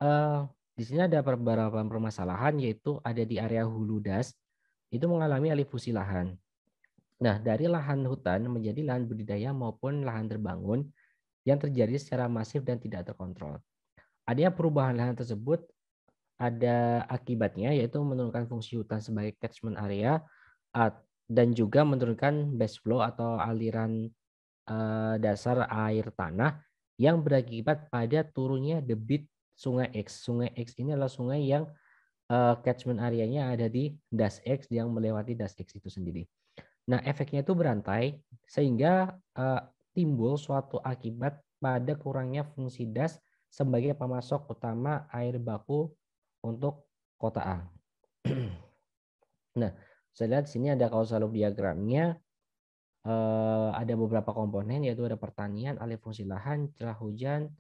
eh, di sini ada beberapa permasalahan, yaitu ada di area hulu das itu mengalami alih fungsi lahan. Nah, dari lahan hutan menjadi lahan budidaya maupun lahan terbangun yang terjadi secara masif dan tidak terkontrol. Adanya perubahan lahan tersebut ada akibatnya, yaitu menurunkan fungsi hutan sebagai catchment area dan juga menurunkan base flow atau aliran dasar air tanah yang berakibat pada turunnya debit Sungai X. Sungai X ini adalah sungai yang catchment areanya ada di das X yang melewati das X itu sendiri. Nah, efeknya itu berantai sehingga timbul suatu akibat pada kurangnya fungsi das sebagai pemasok utama air baku untuk kota A. Nah, saya lihat di sini ada causal loop diagramnya. Ada beberapa komponen, yaitu ada pertanian, alih fungsi lahan, curah hujan,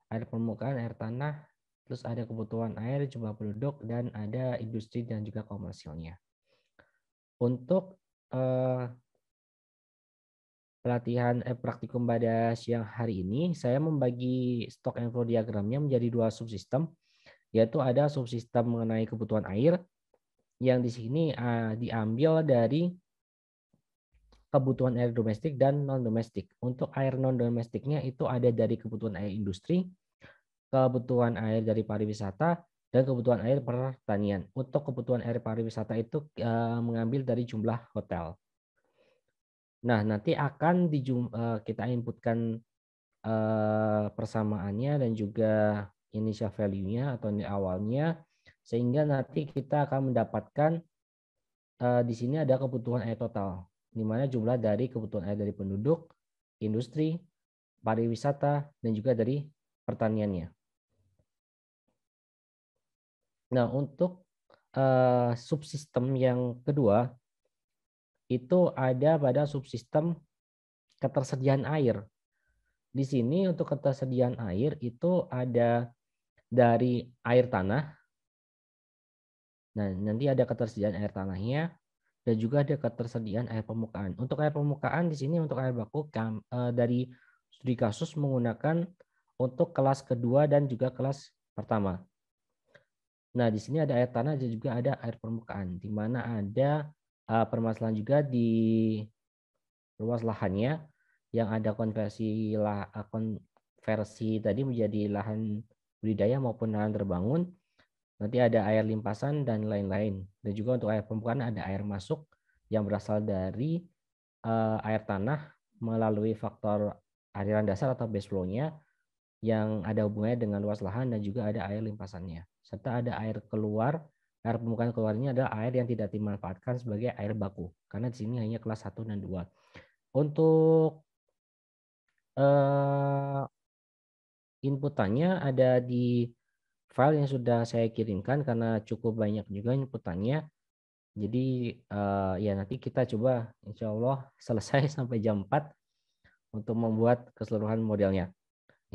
air permukaan, air tanah, terus ada kebutuhan air, jumlah penduduk, dan ada industri dan juga komersilnya. Untuk praktikum pada siang hari ini, saya membagi stock and flow diagramnya menjadi dua subsistem, yaitu ada subsistem mengenai kebutuhan air yang di sini diambil dari kebutuhan air domestik dan non domestik. Untuk air non domestiknya itu ada dari kebutuhan air industri, kebutuhan air dari pariwisata, dan kebutuhan air pertanian. Untuk kebutuhan air pariwisata itu mengambil dari jumlah hotel. Nah, nanti akan kita inputkan persamaannya dan juga initial value-nya atau nilai awalnya, sehingga nanti kita akan mendapatkan di sini ada kebutuhan air total, di mana jumlah dari kebutuhan air dari penduduk, industri, pariwisata, dan juga dari pertaniannya. Nah, untuk subsistem yang kedua itu ada pada subsistem ketersediaan air. Di sini untuk ketersediaan air itu ada dari air tanah. Nah, nanti ada ketersediaan air tanahnya dan juga ada ketersediaan air permukaan. Untuk air permukaan di sini untuk air baku dari studi kasus menggunakan untuk kelas kedua dan juga kelas pertama. Nah, di sini ada air tanah dan juga ada air permukaan, di mana ada permasalahan juga di luas lahannya yang ada konversi tadi menjadi lahan budidaya maupun lahan terbangun. Nanti ada air limpasan dan lain-lain. Dan juga untuk air permukaan ada air masuk yang berasal dari air tanah melalui faktor aliran dasar atau base flow-nya yang ada hubungannya dengan luas lahan, dan juga ada air limpasannya. Serta ada air keluar, air permukaan keluarnya adalah air yang tidak dimanfaatkan sebagai air baku. Karena di sini hanya kelas 1 dan 2. Untuk inputannya ada di file yang sudah saya kirimkan karena cukup banyak juga inputannya. Jadi ya nanti kita coba insya Allah selesai sampai jam 4 untuk membuat keseluruhan modelnya.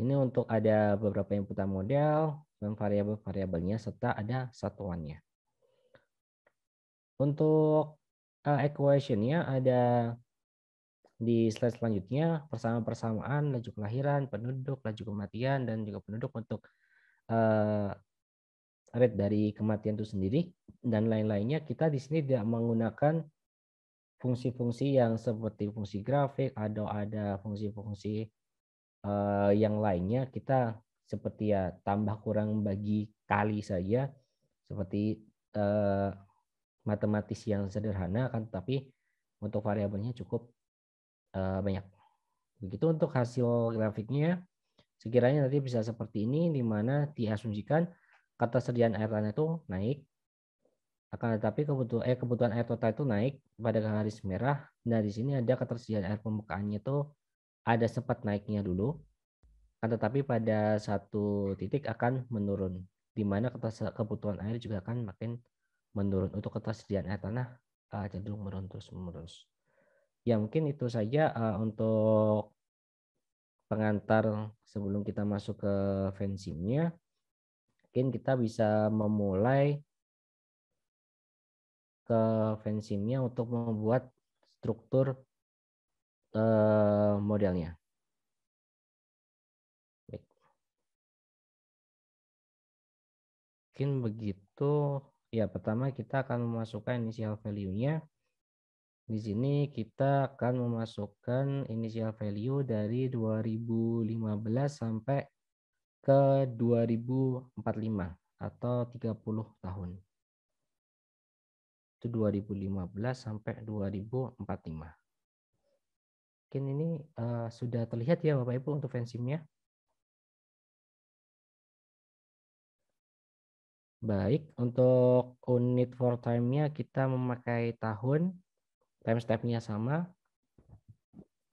Ini untuk ada beberapa inputan model dan variabel-variabelnya serta ada satuannya. Untuk equation-nya ada di slide selanjutnya, persamaan laju kelahiran, penduduk, laju kematian, dan juga penduduk untuk rate dari kematian itu sendiri dan lain-lainnya. Kita di sini tidak menggunakan fungsi-fungsi yang seperti fungsi grafik atau ada fungsi-fungsi yang lainnya. Kita seperti ya tambah kurang bagi kali saja, seperti matematis yang sederhana kan, tapi untuk variabelnya cukup banyak. Begitu untuk hasil grafiknya, sekiranya nanti bisa seperti ini, di mana diasumsikan ketersediaan air tanah itu naik, akan tetapi kebutuhan air total itu naik pada garis merah. Nah, di sini ada ketersediaan air permukaannya itu ada sempat naiknya dulu, akan tetapi pada satu titik akan menurun, di mana kebutuhan air juga akan makin menurun. Untuk ketersediaan air tanah cenderung menurun terus menerus. Ya, mungkin itu saja untuk pengantar sebelum kita masuk ke fansimnya. Mungkin kita bisa memulai ke fansimnya untuk membuat struktur modelnya. Mungkin begitu. Ya, pertama kita akan memasukkan initial value-nya. Di sini kita akan memasukkan initial value dari 2015 sampai ke 2045 atau 30 tahun. Itu 2015 sampai 2045. Mungkin ini sudah terlihat ya Bapak Ibu untuk fansimnya. Baik, untuk unit for time-nya kita memakai tahun, time step-nya sama,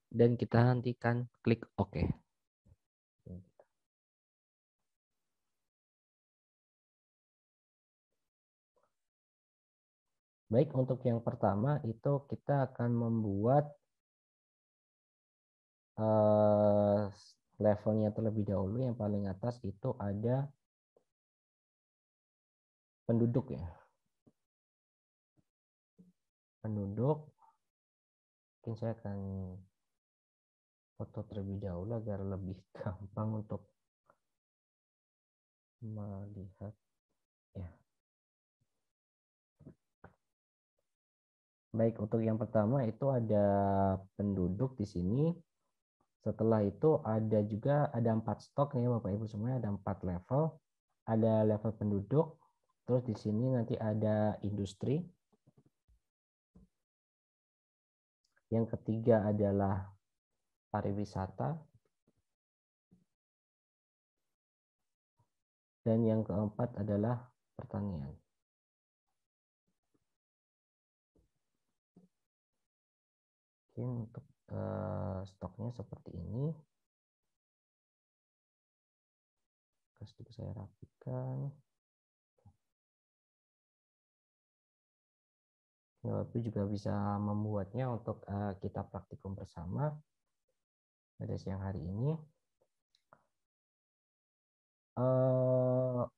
dan kita hentikan klik OK. Baik, untuk yang pertama itu kita akan membuat levelnya terlebih dahulu. Yang paling atas itu ada penduduk ya. Penduduk, mungkin saya akan foto terlebih dahulu agar lebih gampang untuk melihat ya. Baik, untuk yang pertama itu ada penduduk di sini. Setelah itu ada juga 4 stok nih Bapak Ibu semuanya, ada 4 level. Ada level penduduk, terus di sini nanti ada industri. Yang ketiga adalah pariwisata. Dan yang keempat adalah pertanian. Mungkin untuk stoknya seperti ini. Sedikit saya rapikan. Bapak juga bisa membuatnya untuk kita praktikum bersama pada siang hari ini.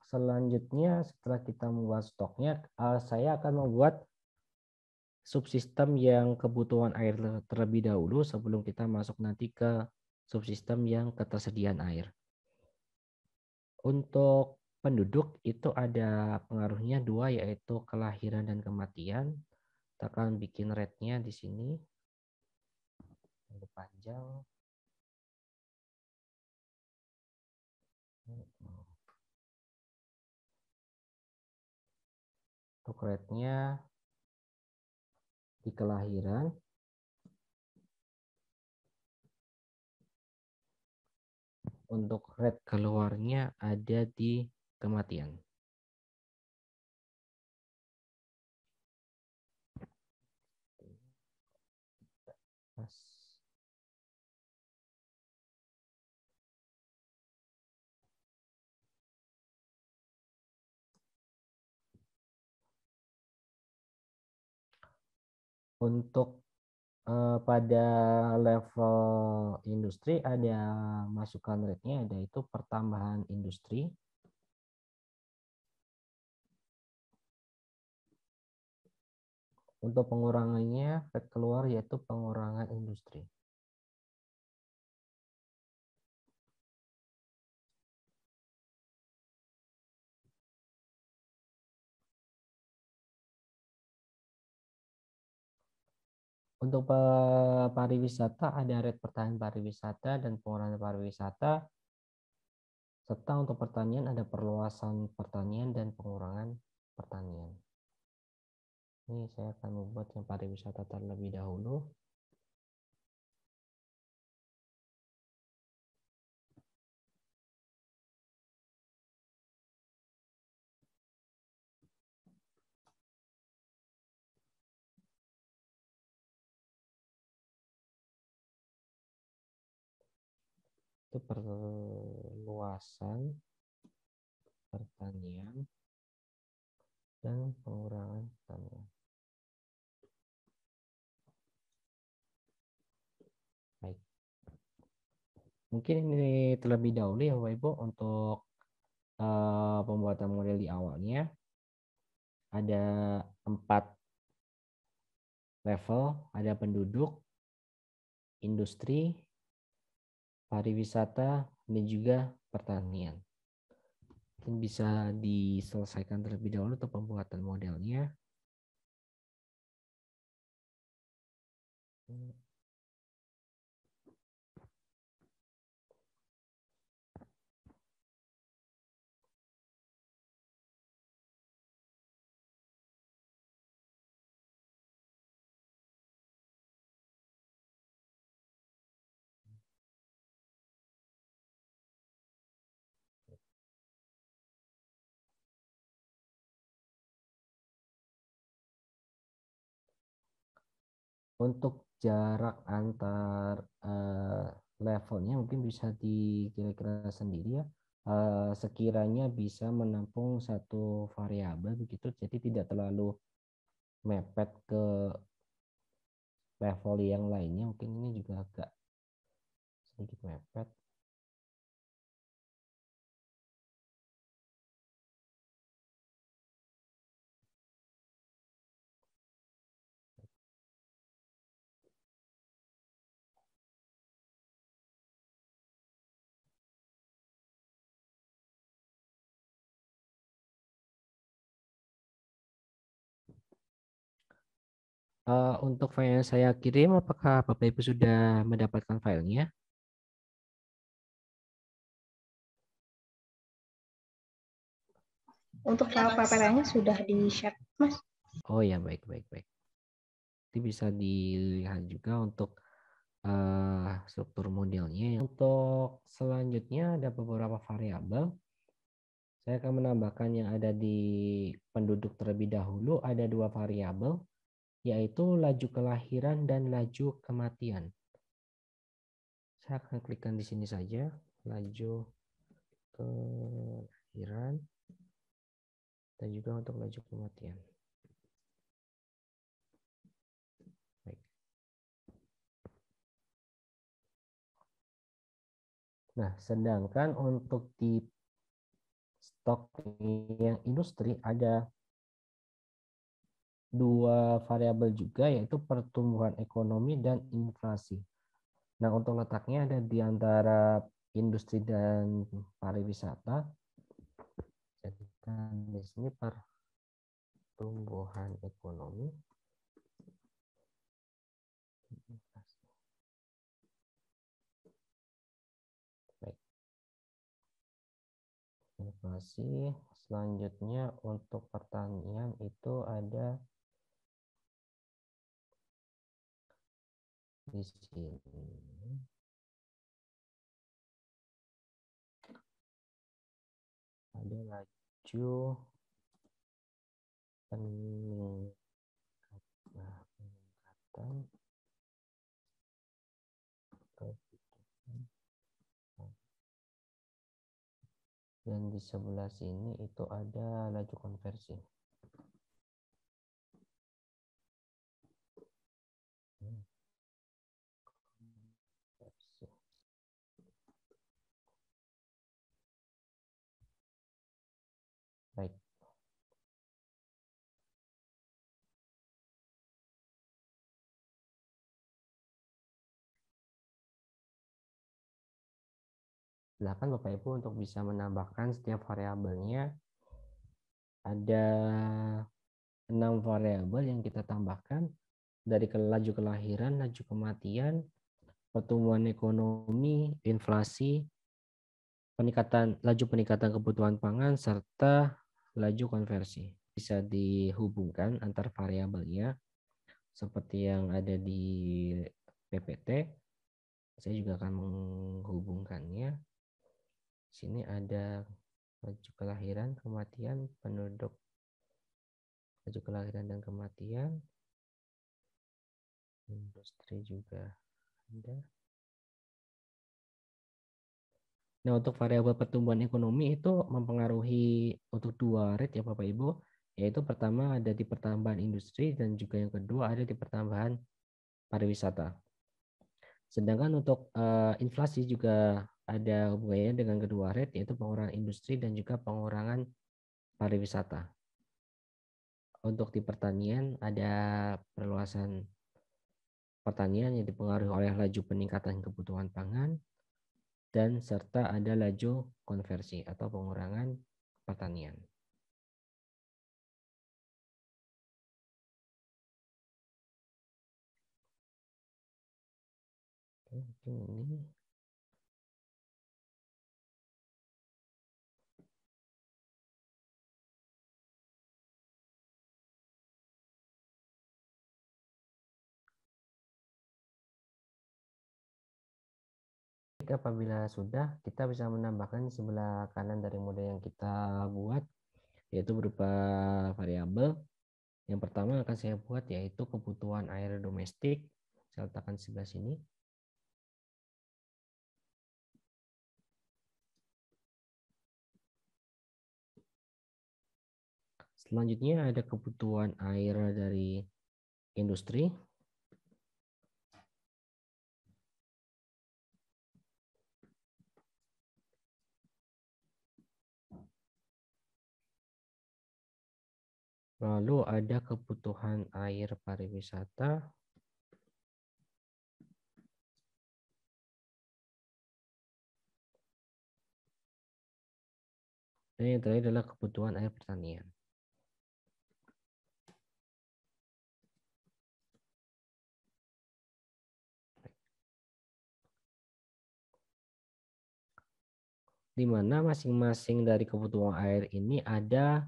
Selanjutnya setelah kita membuat stoknya, saya akan membuat subsistem yang kebutuhan air terlebih dahulu sebelum kita masuk nanti ke subsistem yang ketersediaan air. Untuk penduduk itu ada pengaruhnya 2, yaitu kelahiran dan kematian. Kita akan bikin rate-nya di sini. Lebih panjang. Untuk rate-nya di kelahiran. Untuk rate keluarnya ada di kematian. Untuk pada level industri ada masukan rate-nya, ada itu pertambahan industri. Untuk pengurangannya rate keluar yaitu pengurangan industri. Untuk pariwisata ada rate pertahanan pariwisata dan pengurangan pariwisata. Serta untuk pertanian ada perluasan pertanian dan pengurangan pertanian. Ini saya akan membuat yang pariwisata terlebih dahulu. Itu perluasan pertanian dan pengurangan pertanian. Baik. Mungkin ini terlebih dahulu ya Bapak Ibu untuk pembuatan model di awalnya. Ada 4 level, ada penduduk, industri, pariwisata, dan juga pertanian. Mungkin bisa diselesaikan terlebih dahulu untuk pembuatan modelnya. Untuk jarak antar levelnya mungkin bisa dikira-kira sendiri ya. Sekiranya bisa menampung satu variabel begitu, jadi tidak terlalu mepet ke level yang lainnya. Mungkin ini juga agak sedikit mepet. Untuk file yang saya kirim, apakah Bapak Ibu sudah mendapatkan filenya? Untuk file PPT-nya sudah di-share, Mas. Oh ya, baik, baik, baik. Nanti bisa dilihat juga untuk struktur modelnya. Untuk selanjutnya ada beberapa variabel. Saya akan menambahkan yang ada di penduduk terlebih dahulu. Ada dua variabel, yaitu laju kelahiran dan laju kematian. Saya akan klikkan di sini saja, laju kelahiran dan juga untuk laju kematian. Baik. Nah, sedangkan untuk di stok yang industri ada dua variabel juga, yaitu pertumbuhan ekonomi dan inflasi. Nah, untuk letaknya ada di antara industri dan pariwisata. Jadikan di sini pertumbuhan ekonomi. Baik. Inflasi. Selanjutnya untuk pertanian itu ada di sini. Ada laju peningkatan dan di sebelah sini itu ada laju konversi. Baik. Silakan Bapak Ibu untuk bisa menambahkan setiap variabelnya. Ada 6 variabel yang kita tambahkan, dari laju kelahiran, laju kematian, pertumbuhan ekonomi, inflasi, laju peningkatan kebutuhan pangan, serta laju konversi. Bisa dihubungkan antar variabelnya seperti yang ada di PPT. Saya juga akan menghubungkannya. Di sini ada laju kelahiran, kematian, penduduk, laju kelahiran dan kematian, industri juga ada. Nah, untuk variabel pertumbuhan ekonomi itu mempengaruhi untuk dua rate ya Bapak Ibu, yaitu pertama ada di pertambahan industri dan juga yang kedua ada di pertambahan pariwisata. Sedangkan untuk inflasi juga ada hubungannya dengan kedua rate, yaitu pengurangan industri dan juga pengurangan pariwisata. Untuk di pertanian ada perluasan pertanian yang dipengaruhi oleh laju peningkatan kebutuhan pangan dan serta ada laju konversi atau pengurangan pertanian. Oke, ini. Apabila sudah, kita bisa menambahkan sebelah kanan dari model yang kita buat, yaitu berupa variabel. Yang pertama akan saya buat yaitu kebutuhan air domestik. Saya letakkan di sebelah sini. Selanjutnya ada kebutuhan air dari industri. Lalu ada kebutuhan air pariwisata. Dan yang terakhir adalah kebutuhan air pertanian. Di mana masing-masing dari kebutuhan air ini ada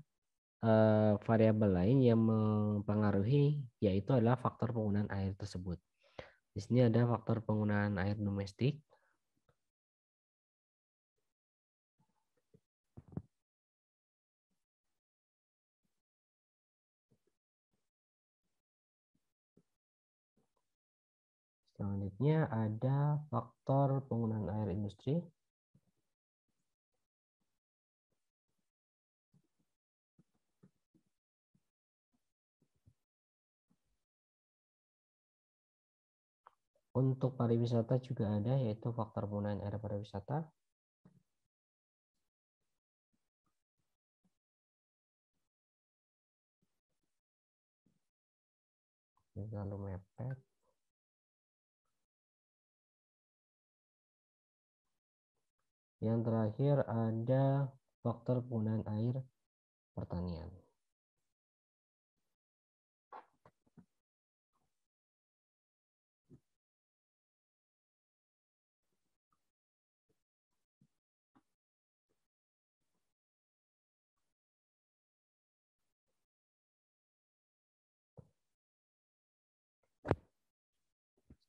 variabel lain yang mempengaruhi, yaitu adalah faktor penggunaan air tersebut. Di sini ada faktor penggunaan air domestik. Selanjutnya ada faktor penggunaan air industri. Untuk pariwisata juga ada, yaitu faktor penggunaan air pariwisata. Lalu mepet. Yang terakhir ada faktor penggunaan air pertanian.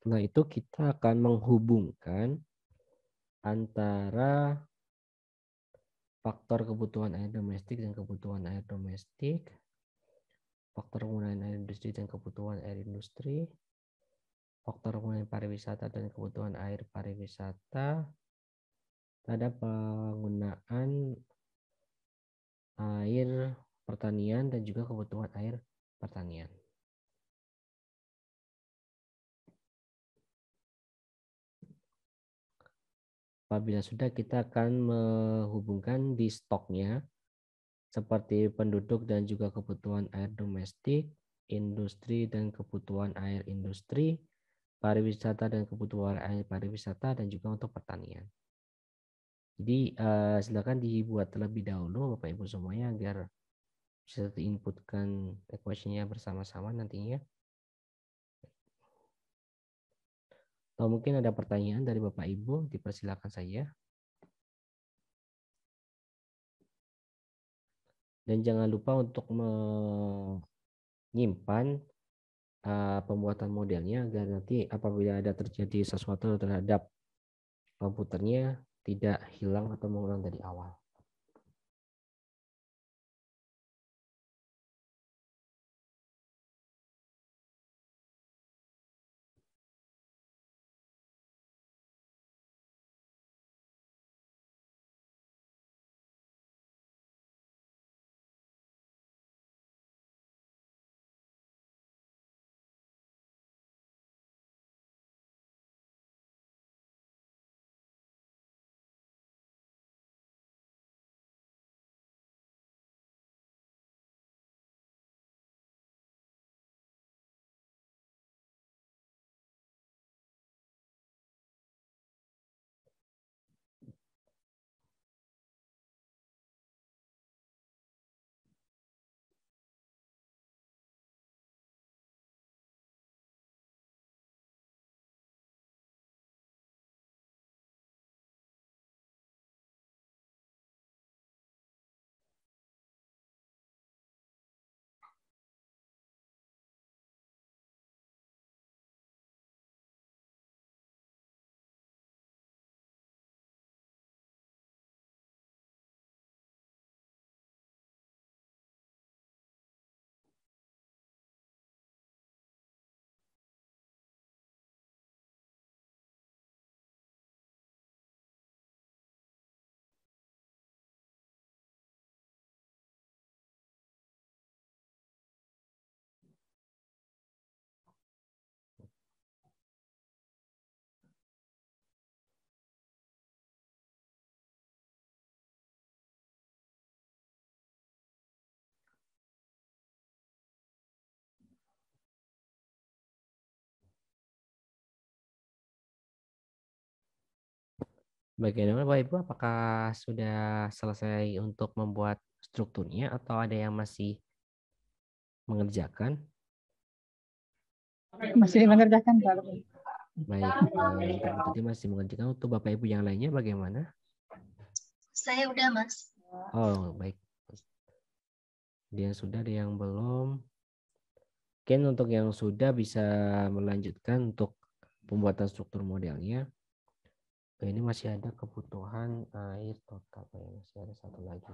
Setelah itu kita akan menghubungkan antara faktor kebutuhan air domestik dan kebutuhan air domestik, faktor penggunaan air industri dan kebutuhan air industri, faktor penggunaan pariwisata dan kebutuhan air pariwisata, ada penggunaan air pertanian dan juga kebutuhan air pertanian. Apabila sudah, kita akan menghubungkan di stoknya seperti penduduk dan juga kebutuhan air domestik, industri dan kebutuhan air industri, pariwisata dan kebutuhan air pariwisata, dan juga untuk pertanian. Jadi silakan dibuat terlebih dahulu Bapak Ibu semuanya agar bisa diinputkan equation-nya bersama-sama nantinya. Atau mungkin ada pertanyaan dari Bapak Ibu, dipersilakan saja. Dan jangan lupa untuk menyimpan pembuatan modelnya agar nanti apabila ada terjadi sesuatu terhadap komputernya tidak hilang atau mengulang dari awal. Bagaimana Bapak Ibu, apakah sudah selesai untuk membuat strukturnya atau ada yang masih mengerjakan? Masih mengerjakan, Pak. Baik, untuk Bu Tuti masih mengerjakan. Untuk Bapak Ibu yang lainnya bagaimana? Saya udah, Mas. Oh, baik. Dia sudah, ada yang belum. Mungkin untuk yang sudah bisa melanjutkan untuk pembuatan struktur modelnya. Ini masih ada kebutuhan air total. Masih ada satu lagi.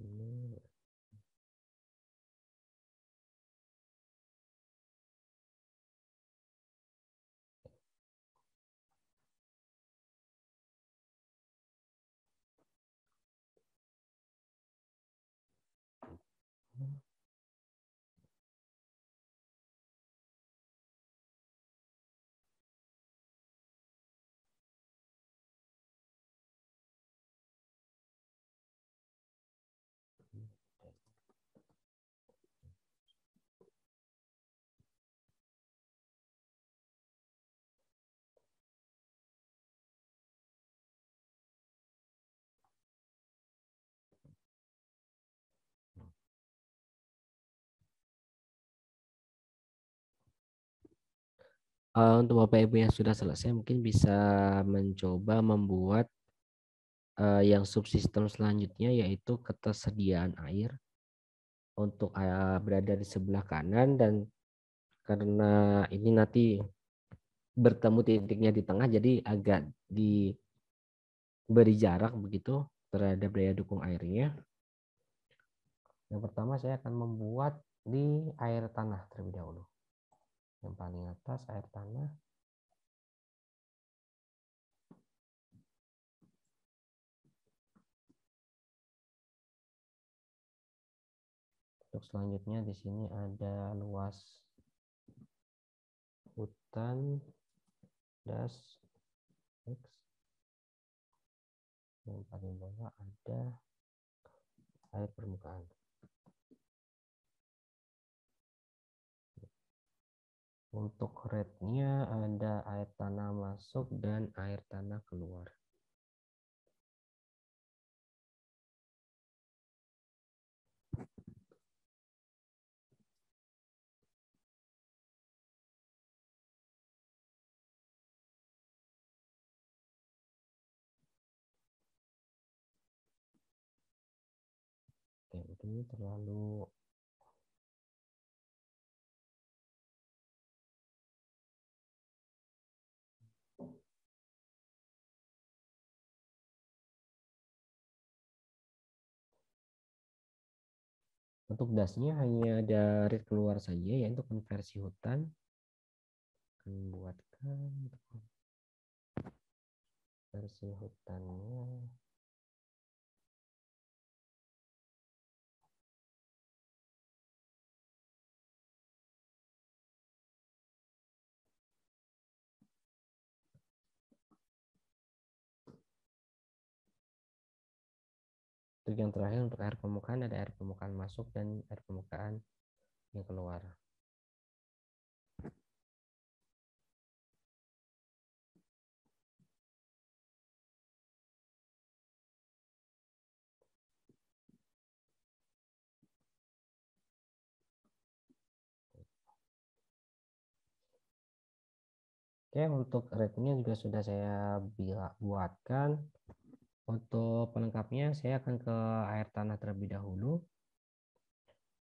Ini untuk Bapak Ibu yang sudah selesai mungkin bisa mencoba membuat yang subsistem selanjutnya, yaitu ketersediaan air untuk berada di sebelah kanan, dan karena ini nanti bertemu titiknya di tengah, jadi agak diberi jarak begitu terhadap daya dukung airnya. Yang pertama saya akan membuat di air tanah terlebih dahulu. Yang paling atas air tanah. Untuk selanjutnya di sini ada luas hutan das X. Yang paling bawah ada air permukaan. Untuk rate-nya ada air tanah masuk dan air tanah keluar. Oke, ini terlalu untuk dasnya hanya ada rate keluar saja, yaitu konversi hutan. Akan buatkan versi hutannya. Untuk yang terakhir, untuk air permukaan, ada air permukaan masuk dan air permukaan yang keluar. Oke, untuk rate-nya juga sudah saya buatkan. Untuk pelengkapnya saya akan ke air tanah terlebih dahulu.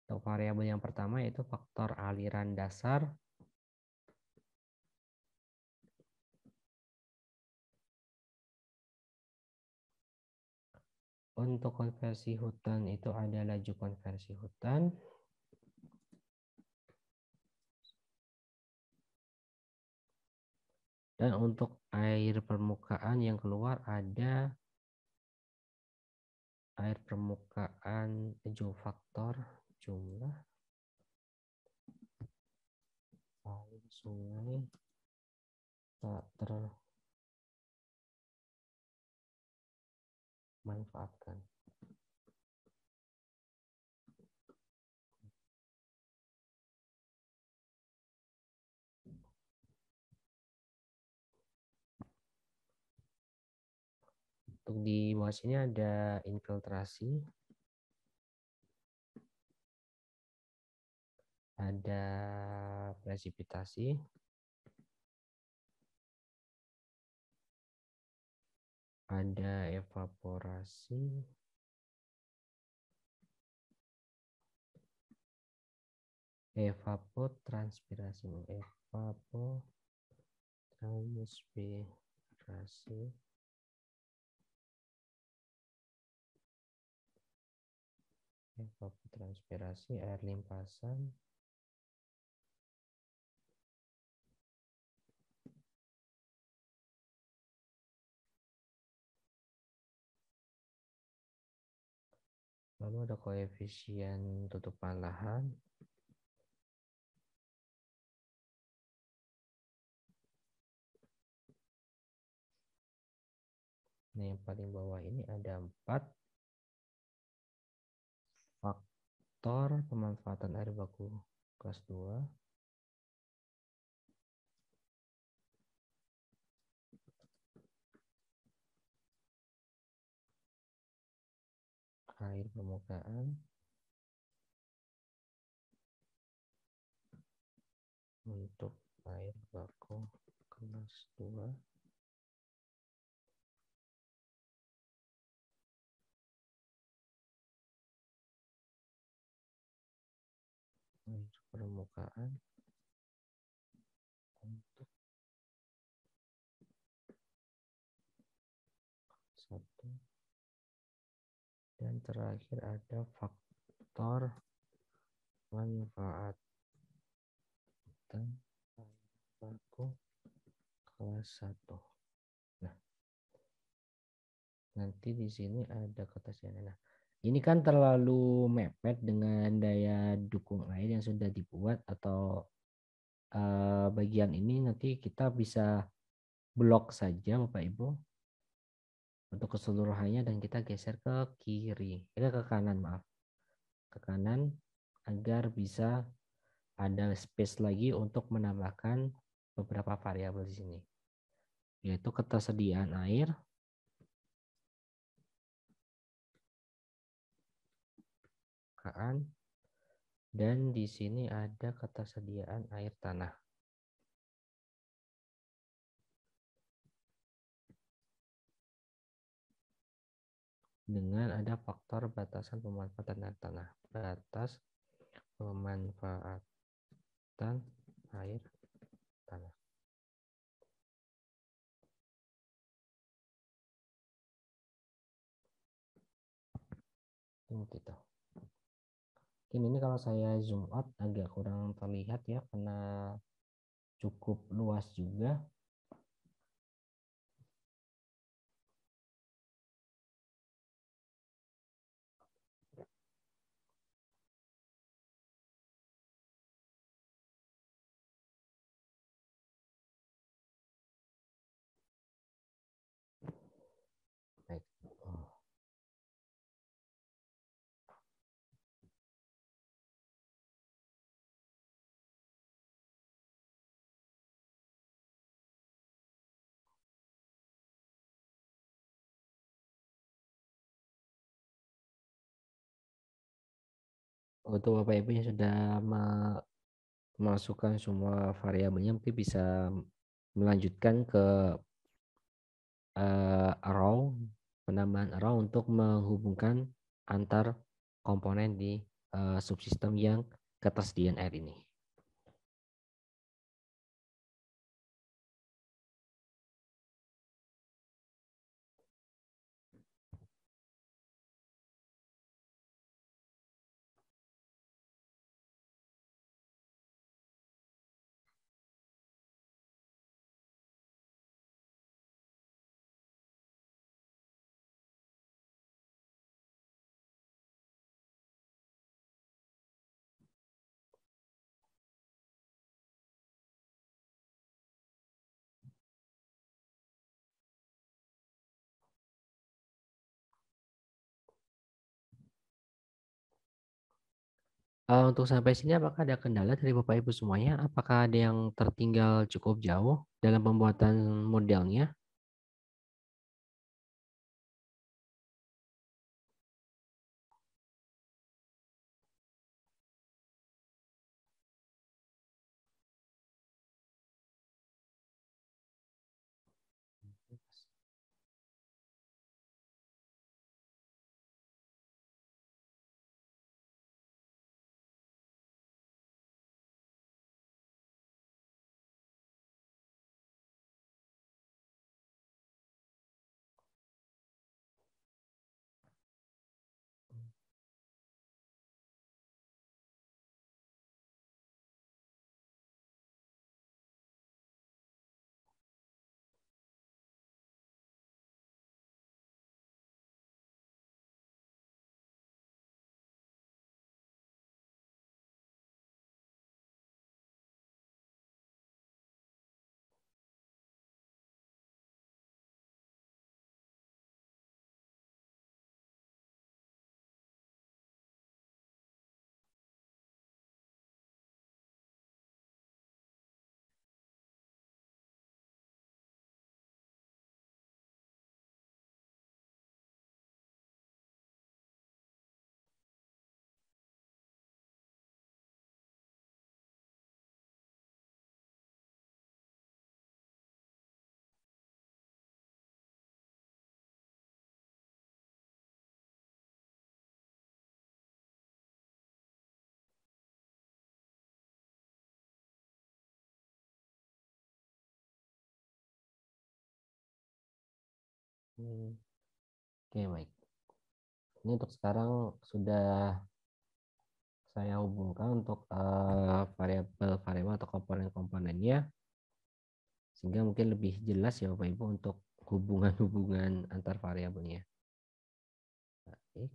Untuk variabel yang pertama yaitu faktor aliran dasar. Untuk konversi hutan itu ada laju konversi hutan. Dan untuk air permukaan yang keluar ada air permukaan faktor jumlah air sungai tak termanfaatkan. Untuk di bawah sini ada infiltrasi, ada presipitasi, ada evaporasi, evapotranspirasi, evapotranspirasi, air limpasan, lalu ada koefisien tutupan lahan, nah yang paling bawah ini ada 4 faktor pemanfaatan air baku kelas 2, air permukaan, untuk air baku kelas 2, air permukaan untuk 1, dan terakhir ada faktor manfaatan air baku kelas 1. Nah, nanti di sini ada kata siaran. Nah, ini kan terlalu mepet dengan daya dukung air yang sudah dibuat, atau bagian ini nanti kita bisa blok saja Bapak Ibu untuk keseluruhannya, dan kita geser ke kiri, ke kanan, maaf, ke kanan, agar bisa ada space lagi untuk menambahkan beberapa variabel di sini, yaitu ketersediaan air, dan di sini ada ketersediaan air tanah. Dengan ada faktor batasan pemanfaatan air tanah, batas pemanfaatan air tanah. Gitu. Ini kalau saya zoom out agak kurang terlihat ya, karena cukup luas juga. Baik. Untuk Bapak Ibu yang sudah memasukkan semua variabelnya, mungkin bisa melanjutkan ke arrow, penambahan arrow untuk menghubungkan antar komponen di subsistem yang ketersediaan air ini. Untuk sampai sini apakah ada kendala dari Bapak Ibu semuanya? Apakah ada yang tertinggal cukup jauh dalam pembuatan modelnya? Oke, baik. Ini untuk sekarang sudah saya hubungkan untuk variabel-variabel atau komponen-komponennya, sehingga mungkin lebih jelas ya Bapak Ibu untuk hubungan-hubungan antar variabelnya. Baik.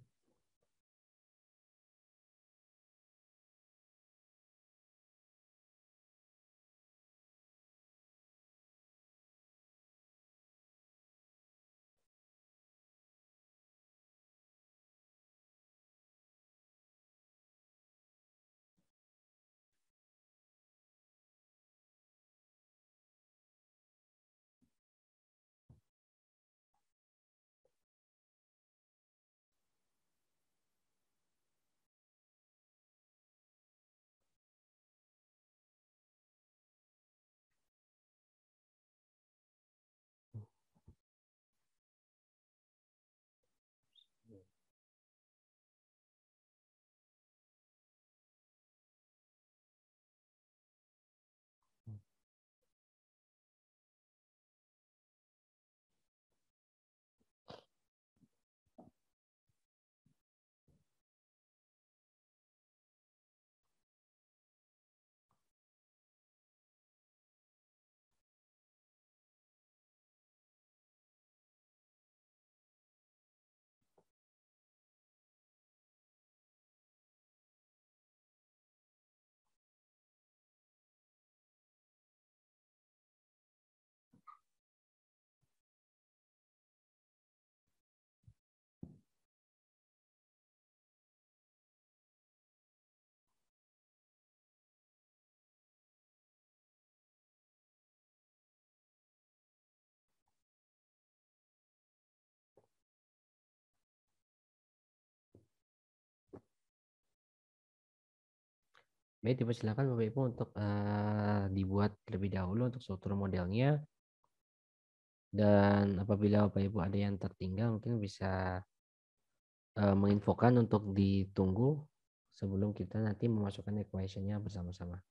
Baik, dipersilakan Bapak Ibu untuk dibuat terlebih dahulu untuk struktur modelnya. Dan apabila Bapak Ibu ada yang tertinggal, mungkin bisa menginfokan untuk ditunggu sebelum kita nanti memasukkan equation-nya bersama-sama.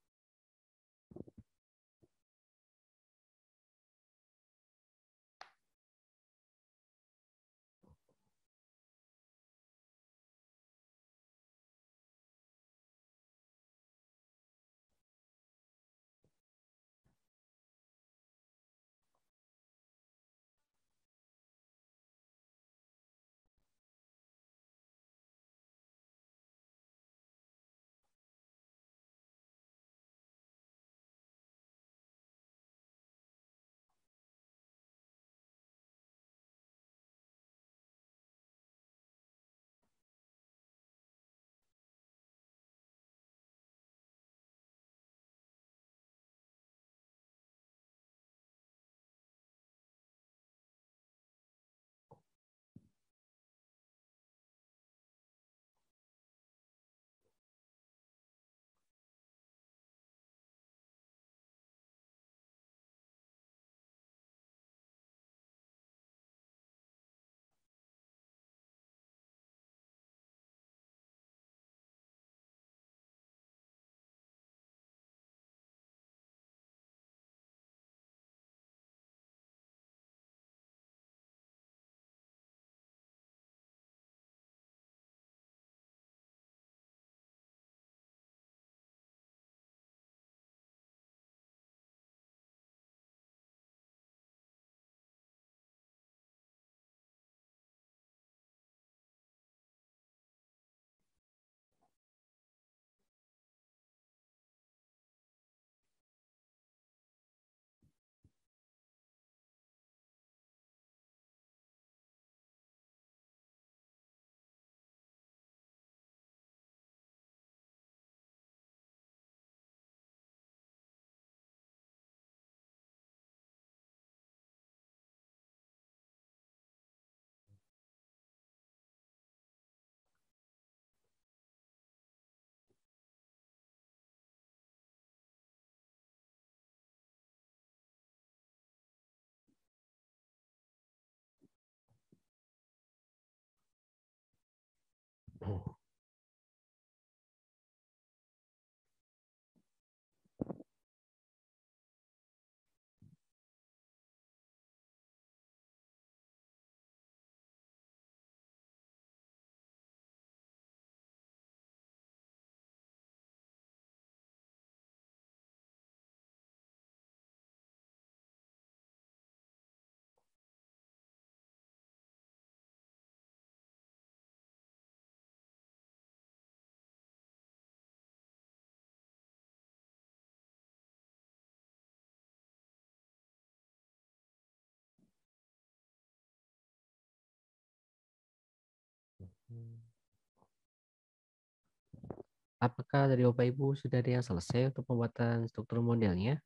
apakah dari Bapak Ibu sudah ada yang selesai untuk pembuatan struktur modelnya?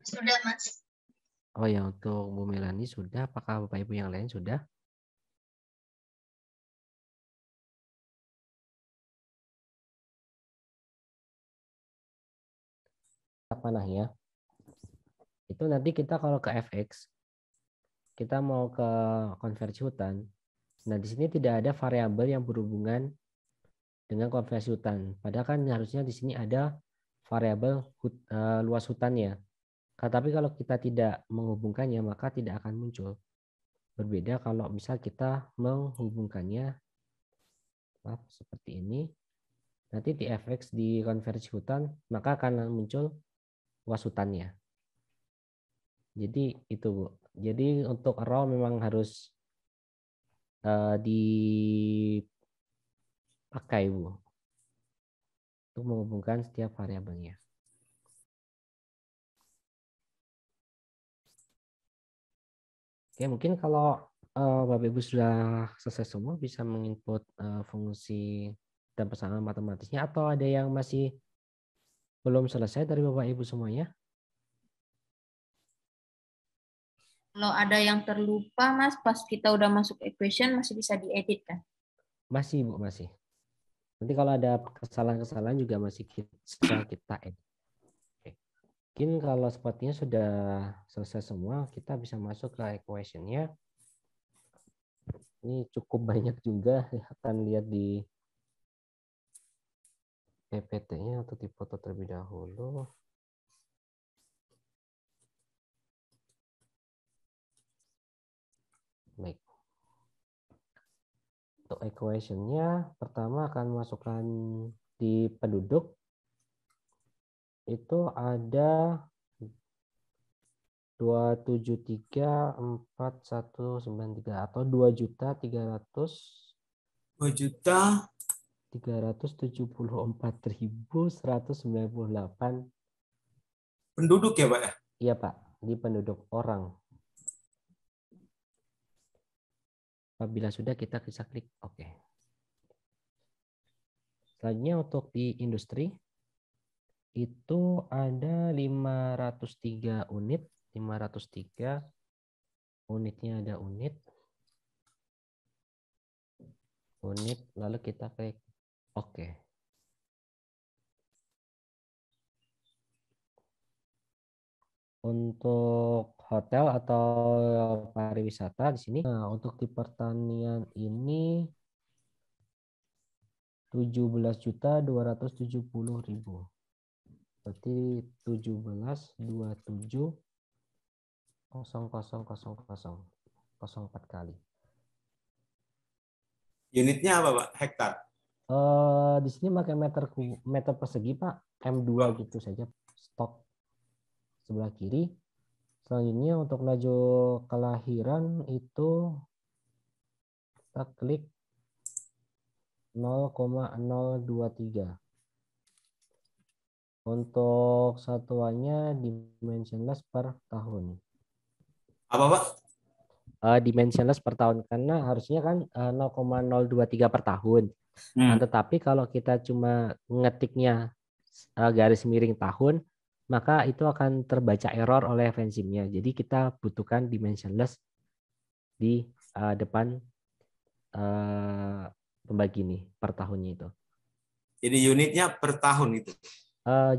Sudah, Mas. Oh ya, untuk Bu Melani sudah. Apakah Bapak Ibu yang lain sudah? Panah ya. Itu nanti kita kalau ke FX, kita mau ke konversi hutan. Nah, di sini tidak ada variabel yang berhubungan dengan konversi hutan. Padahal kan harusnya di sini ada variabel luas hutannya. Tapi kalau kita tidak menghubungkannya, maka tidak akan muncul. Berbeda kalau misal kita menghubungkannya, maaf, seperti ini. Nanti di FX di konversi hutan, maka akan muncul luas hutannya. Jadi itu, Bu. Jadi untuk raw memang harus dipakai, Bu, untuk menghubungkan setiap variabelnya. Oke, mungkin kalau Bapak Ibu sudah selesai semua, bisa menginput fungsi dan persamaan matematisnya, atau ada yang masih belum selesai dari Bapak Ibu semuanya? Kalau ada yang terlupa, Mas, pas kita udah masuk equation masih bisa diedit kan? Masih, Bu, masih. Nanti kalau ada kesalahan-kesalahan juga masih bisa kita edit. Oke. Mungkin kalau sepertinya sudah selesai semua, kita bisa masuk ke equation-nya. Ini cukup banyak juga, akan lihat di PPT-nya atau dipoto terlebih dahulu. Baik. Untuk equation-nya, pertama akan masukkan di penduduk. Itu ada 273.493 atau 2.374.198 penduduk ya, Pak? Iya, Pak, di penduduk orang. Apabila sudah, kita bisa klik OK. Selanjutnya untuk di industri, itu ada 503 unit. 503 unitnya, ada unit, lalu kita klik OK. Untuk hotel atau pariwisata di sini, nah, untuk di pertanian ini 17.270.000. Berarti 17.27.00.004 kali. Unitnya apa, Pak? Hektar? Di sini pakai meter persegi, Pak. M2 gitu saja. Stok sebelah kiri. Selanjutnya untuk laju kelahiran itu kita klik 0,023. Untuk satuannya dimensionless per tahun. Apa, Pak? Dimensionless per tahun, karena harusnya kan 0,023 per tahun. Nah, tetapi kalau kita cuma ngetiknya garis miring tahun, maka itu akan terbaca error oleh enzimnya. Jadi kita butuhkan dimensionless di depan pembagi ini per tahunnya itu. Jadi unitnya per tahun itu?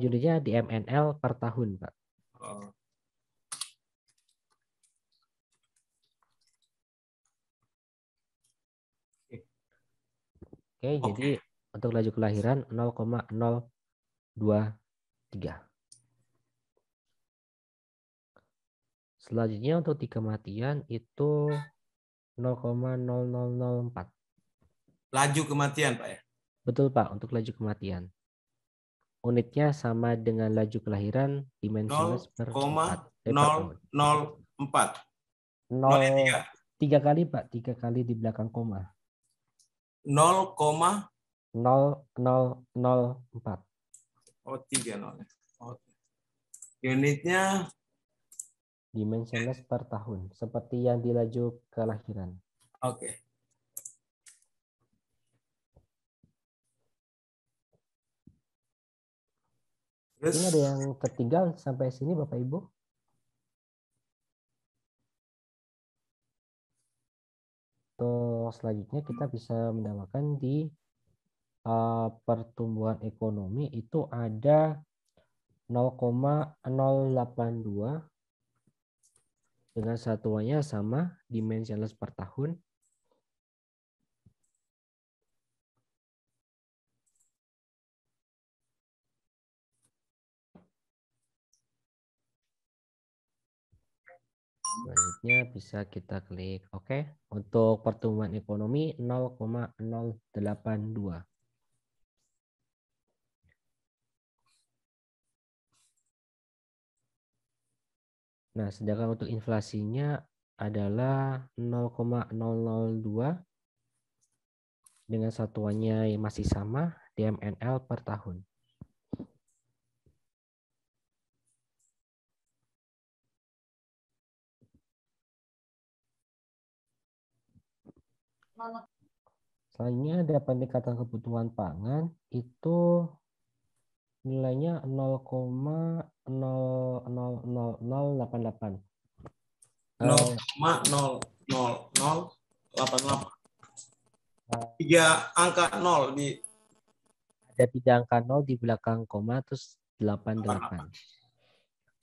Unitnya di MNL per tahun, Pak. Oh. Oke, jadi untuk laju kelahiran 0,023. Selanjutnya untuk di kematian itu 0,0004. Laju kematian, Pak ya? Betul, Pak, untuk laju kematian. Unitnya sama dengan laju kelahiran dimensionless per 0,004. 3 kali, Pak, 3 kali di belakang koma. 0,0004. Oh, 3 0. Unitnya dimensionless per tahun, seperti yang di laju kelahiran. Oke. Terus Ini ada yang ketiga sampai sini Bapak Ibu. Untuk selanjutnya kita bisa mendapatkan di pertumbuhan ekonomi itu ada 0,082 dengan satuannya sama dimensionless per tahun. Selanjutnya bisa kita klik OK. Untuk pertumbuhan ekonomi 0,082. Nah, sedangkan untuk inflasinya adalah 0,002 dengan satuannya yang masih sama DMNL per tahun. Selanjutnya ada peningkatan kebutuhan pangan itu nilainya 0,00088. 0,00088. 3 angka 0 di Ada 3 angka 0 di belakang koma terus 88.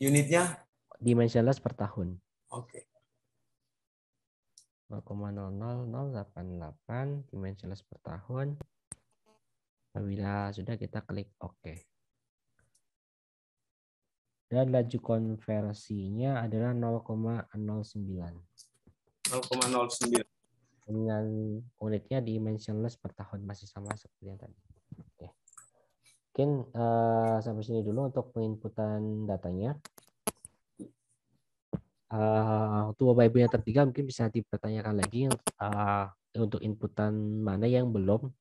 unitnya. Dimensionless per tahun. Oke. 0,00088 dimensionless per tahun. Apabila sudah kita klik OK. Dan laju konversinya adalah 0,09. 0,09. Dengan unitnya dimensionless per tahun masih sama seperti yang tadi. Oke. Mungkin sampai sini dulu untuk penginputan datanya. Untuk Bapak Ibu yang tertinggal mungkin bisa dipertanyakan lagi untuk inputan mana yang belum.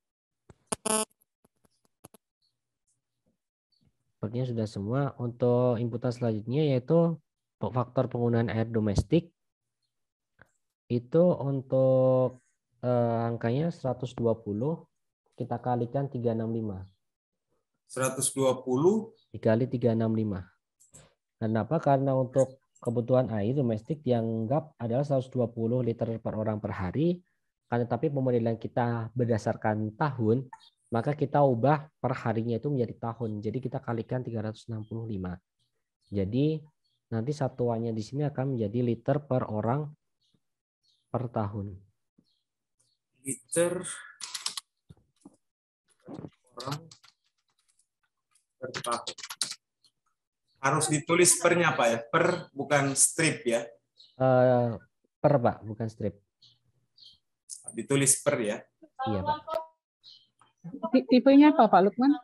Sepertinya sudah semua. Untuk inputan selanjutnya yaitu faktor penggunaan air domestik. Itu untuk angkanya 120 kita kalikan 365. 120 dikali 365. Kenapa? Karena untuk kebutuhan air domestik dianggap adalah 120 liter per orang per hari. Karena tapi pemodelan kita berdasarkan tahun, maka kita ubah per harinya itu menjadi tahun. Jadi kita kalikan 365. Jadi nanti satuannya di sini akan menjadi liter per orang per tahun. liter orang per tahun. Harus ditulis pernya Pak ya? Per bukan strip ya? Per Pak, bukan strip. Ditulis per ya? Iya Pak. Tipenya apa Pak Lukman?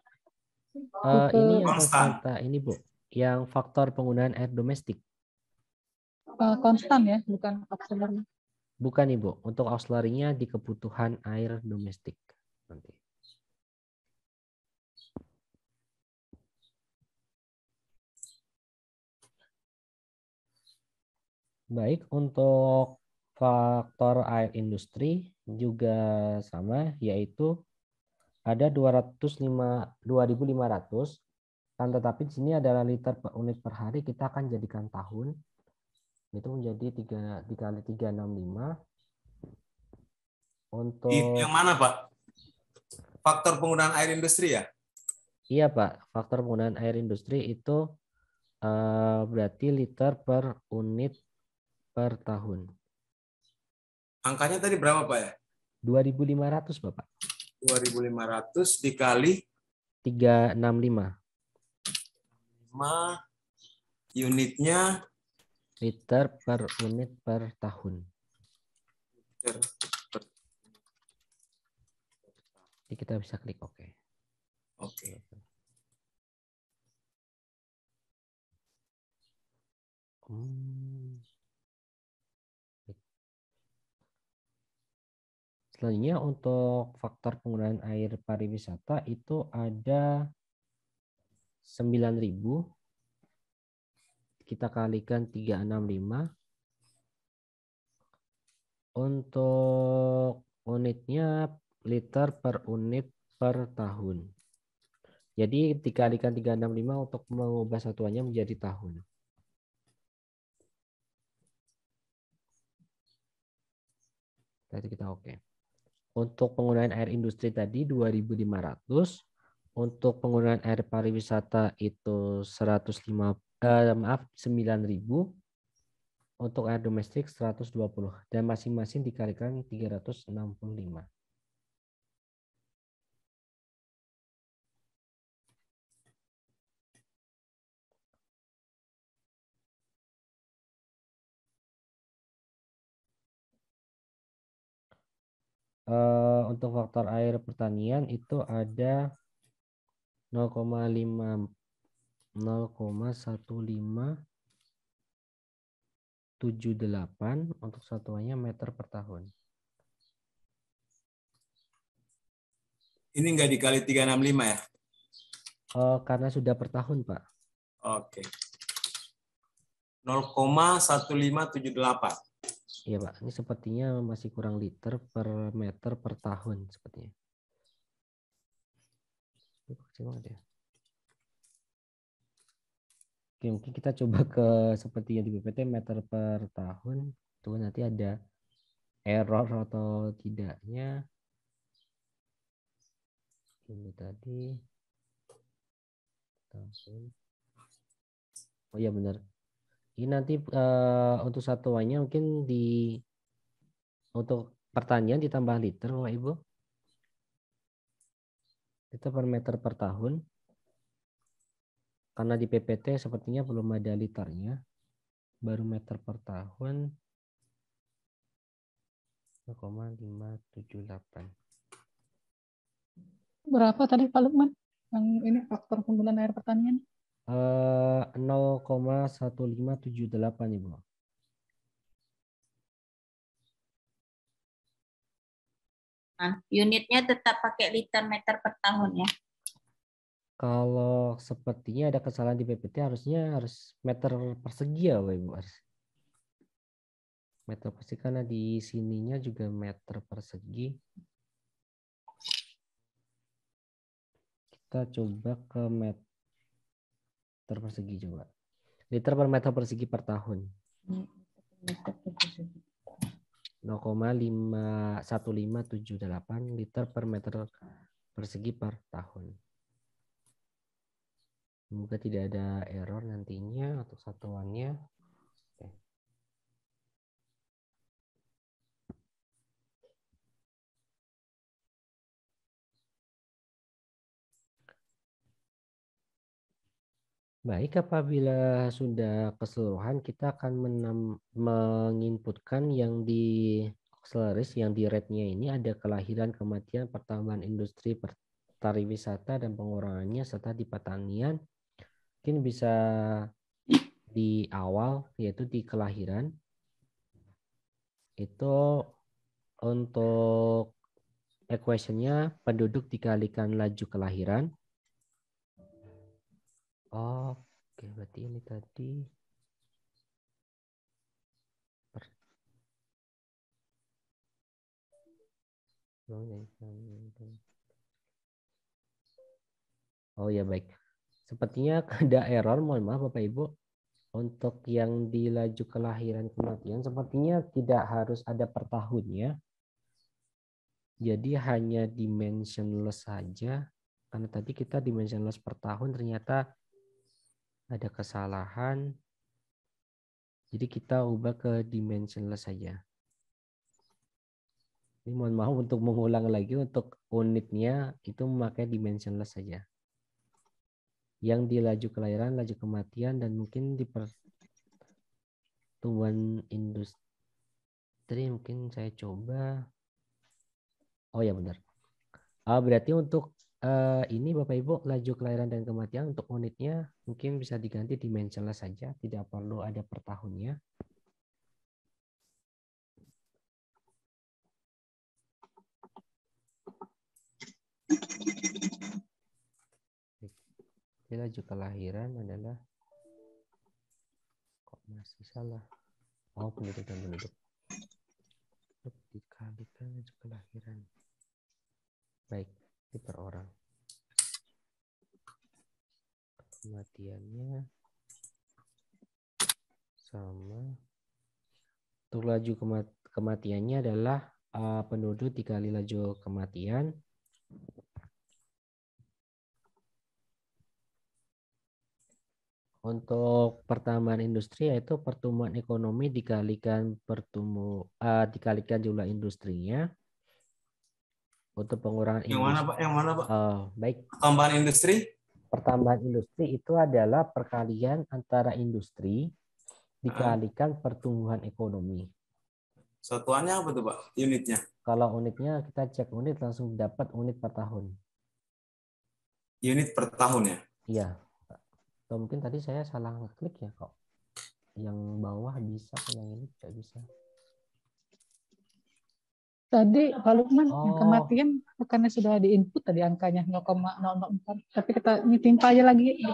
Ini yang konstan. konstanta ini Bu, yang faktor penggunaan air domestik. Konstan ya, bukan auxiliary. Bukan Ibu, untuk auxiliary-nya di kebutuhan air domestik nanti. Baik, untuk faktor air industri juga sama, yaitu ada 2.500, kan tetapi di sini adalah liter per unit per hari, kita akan jadikan tahun. Itu menjadi 3 dikali 365. Untuk Yang mana Pak? Faktor penggunaan air industri ya? Iya Pak, faktor penggunaan air industri itu berarti liter per unit per tahun. Angkanya tadi berapa Pak ya? 2.500 Bapak. 2.500 dikali 365. 5 unitnya Liter per unit per tahun. liter per. Jadi kita bisa klik OK. Oke. Selanjutnya untuk faktor penggunaan air pariwisata itu ada 9.000. Kita kalikan 365. Untuk unitnya liter per unit per tahun. Jadi dikalikan 365 untuk mengubah satuannya menjadi tahun. Tadi kita oke. Untuk penggunaan air industri tadi 2.500. Untuk penggunaan air pariwisata itu 9.000. Untuk air domestik 120 dan masing-masing dikalikan 365. Untuk faktor air pertanian itu ada 0,1578 untuk satuannya meter per tahun. Ini nggak dikali 365 ya? Karena sudah per tahun, Pak. Oke. 0,1578. Iya, Pak. Ini sepertinya masih kurang liter per meter per tahun sepertinya. Ini kecil banget ya. Oke, mungkin kita coba ke seperti yang di PPT meter per tahun. Tuh nanti ada error atau tidaknya. Ini tadi. Oh iya benar. Ini nanti untuk satuannya mungkin untuk pertanian ditambah liter, Bapak Ibu. Itu per meter per tahun. Karena di PPT sepertinya belum ada liternya. Baru meter per tahun 0,578. Berapa tadi Pak Lukman? Yang ini faktor penggunaan air pertanian? 0,1578 Ibu. Nah, unitnya tetap pakai liter meter per tahun ya. Kalau sepertinya ada kesalahan di PPT harusnya harus meter persegi ya Bapak Ibu. Meter persegi karena di sininya juga meter persegi. Kita coba ke meter persegi coba. Liter per meter persegi per tahun. 0,1578 liter per meter persegi per tahun. Semoga tidak ada error nantinya untuk satuannya. Oke. Baik, apabila sudah keseluruhan, kita akan menginputkan yang di auxiliaries, yang di red-nya ini ada kelahiran, kematian, pertambahan industri, pariwisata, dan pengurangannya, serta di pertanian. Mungkin bisa di awal, yaitu di kelahiran. Itu untuk equation-nya penduduk dikalikan laju kelahiran. Oke, berarti ini tadi oh ya baik. Sepertinya ada error, mohon maaf Bapak Ibu. Untuk yang di laju kelahiran kematian sepertinya tidak harus ada per tahunnya. Jadi hanya dimensionless saja. Karena tadi kita dimensionless per tahun ternyata ada kesalahan. Jadi kita ubah ke dimensionless saja. Ini mohon maaf untuk mengulang lagi untuk unitnya itu memakai dimensionless saja. Yang di laju kelahiran, laju kematian, dan mungkin di pertumbuhan industri mungkin saya coba. Oh ya benar. Berarti untuk ini Bapak Ibu laju kelahiran dan kematian untuk unitnya mungkin bisa diganti dimensionless saja, tidak perlu ada per tahunnya. Laju kelahiran adalah kok masih salah. Oh penduduk dan penduduk. laju kelahiran. Baik, ini per orang. Kematiannya sama. Untuk laju kematiannya adalah penduduk dikali laju kematian. Untuk pertambahan industri yaitu pertumbuhan ekonomi dikalikan dikalikan jumlah industrinya. Untuk pengurangan Yang mana, industri. Pak? Yang mana, Pak? Baik. Tambahan industri? Pertambahan industri itu adalah perkalian antara industri dikalikan pertumbuhan ekonomi. Satuannya apa tuh, Pak? Unitnya? Kalau unitnya kita cek unit langsung dapat unit per tahun. Unit per tahun ya? Iya. Atau mungkin tadi saya salah ngeklik ya kok. Yang bawah bisa, yang ini tidak bisa. Tadi Pak Lukman yang Oh. kematian bukannya sudah di input tadi angkanya 0,004, tapi kita ditimpa lagi ya.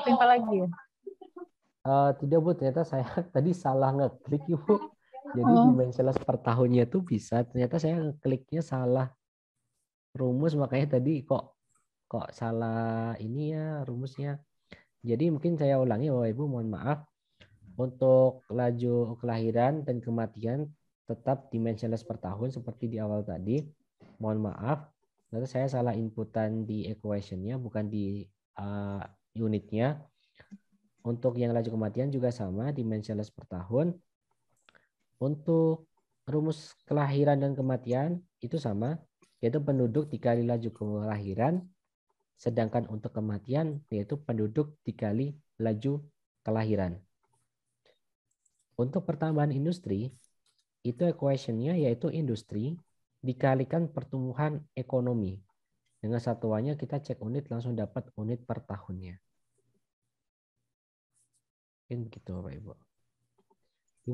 Tidak Bu, ternyata saya tadi salah ngeklik Ibu. Jadi Oh. dimensionless per tahunnya itu bisa. Ternyata saya ngekliknya salah rumus, makanya tadi kok salah ini ya rumusnya. Jadi mungkin saya ulangi Bapak Ibu, mohon maaf. Untuk laju kelahiran dan kematian tetap dimensionless per tahun seperti di awal tadi. Mohon maaf, lalu saya salah inputan di equation-nya bukan di unitnya. Untuk yang laju kematian juga sama, dimensionless per tahun. Untuk rumus kelahiran dan kematian itu sama, yaitu penduduk dikali laju kelahiran, sedangkan untuk kematian yaitu penduduk dikali laju kelahiran. Untuk pertambahan industri, itu equation-nya yaitu industri dikalikan pertumbuhan ekonomi. Dengan satuannya kita cek unit langsung dapat unit per tahunnya. Mungkin begitu Bapak Ibu.